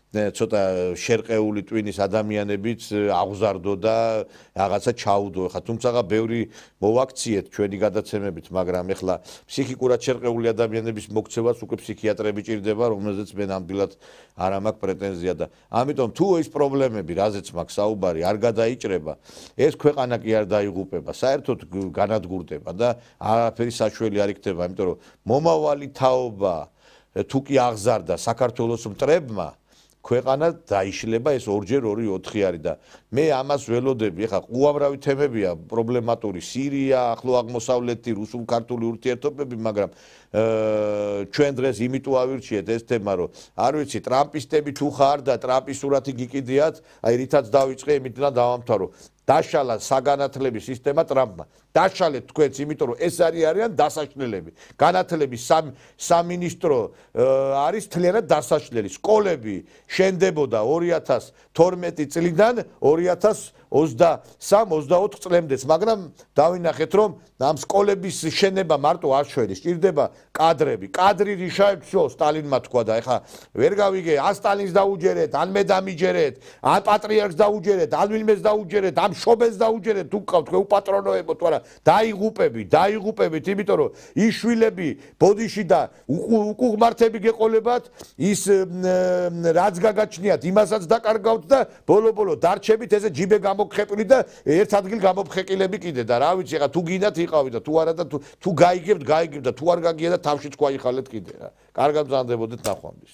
Speaker 1: ცოტა შერყეული ტვინის ადამიანებიც აღზარდო და რაღაცა ჩაუდო. ეხლა თუმცა ბევრი მოვაქციეთ ჩვენი გადაცემებით, მაგრამ ეხლა ფსიქიკურად შერყეული ადამიანების მოქცევას უკვე ფსიქიატრები ჭირდება, რომელზეც მე ნამდვილად არ მაქვს პრეტენზია და ამიტომ თუ ეს პრობლემები, რაზეც მაქვს საუბარი, არ გადაიჭრება, ეს ქვეყანა კი არ დაიღუპება, საერთოდ განადგურდება და არაფერი საშველი არ იქნება, იმიტომ რომ მომავალი თაობა თუ კი აღზარდა საქართველოს მტრებმა ქვეყანა დაიშლება ეს 2x2 არის და მე ამას ველოდები. ეხლა უამრავი თემებია პრობლემატური, სირია, ახლო აღმოსავლეთი, რუსულ-ქართული ურთიერთობები, მაგრამ ჩვენ დღეს იმიტომ ავირჩიეთ ეს თემა, რომ არ ვიცი, ტრამპისტები თუ ხარ და ტრამპის სურათი გიკიდიათ, აი რითაც დავიწყე, იმითაც დავამთავრო. დაშალა საგანათლების სისტემა ტრამპმა. დაშალეთ თქვენც, იმიტომ რომ ეს არიან დასაშლელები. განათლების სამინისტრო არის თლიანად დასაშლელი. სკოლები შენდებოდა 2012 წლიდან 2023-24 წლამდეც, მაგრამ დავინახეთ, რომ ამ სკოლების შენება მარტო არ შეედის, ჭირდება კადრები. კადრი რიშავ всё, სტალინმა თქვა და ეხა ვერ გავიგე, ან სტალინს დაუჯერეთ, ან მე დამიჯერეთ, ან პატრიარქს დაუჯერეთ, ან ვინმეს დაუჯერეთ, ამ შობეს დაუჯერეთ, თუ გყავთ თქვენ უპატრონოებოთ, მაგრამ დაიღუპებით, იმიტომ რომ ის შვილები ბოდიში და უკუღმართები გეყოლებათ, ის რაც გაგაჩნიათ, იმასაც დაკარგავთ და ბოლო-ბოლო დარჩებით ესე ჯიბე გამოგხეპილი და ერთ ადგილ გამოფხეკილები კიდე და რა ვიცი, ეხა თუ გინდათ იყავით და თუ არა და თუ გაიგებთ და თუ არ გაგია და თავშიც გვაიხალეთ კიდე რა. კარგად მზადდებოდეთ ნახვამდის.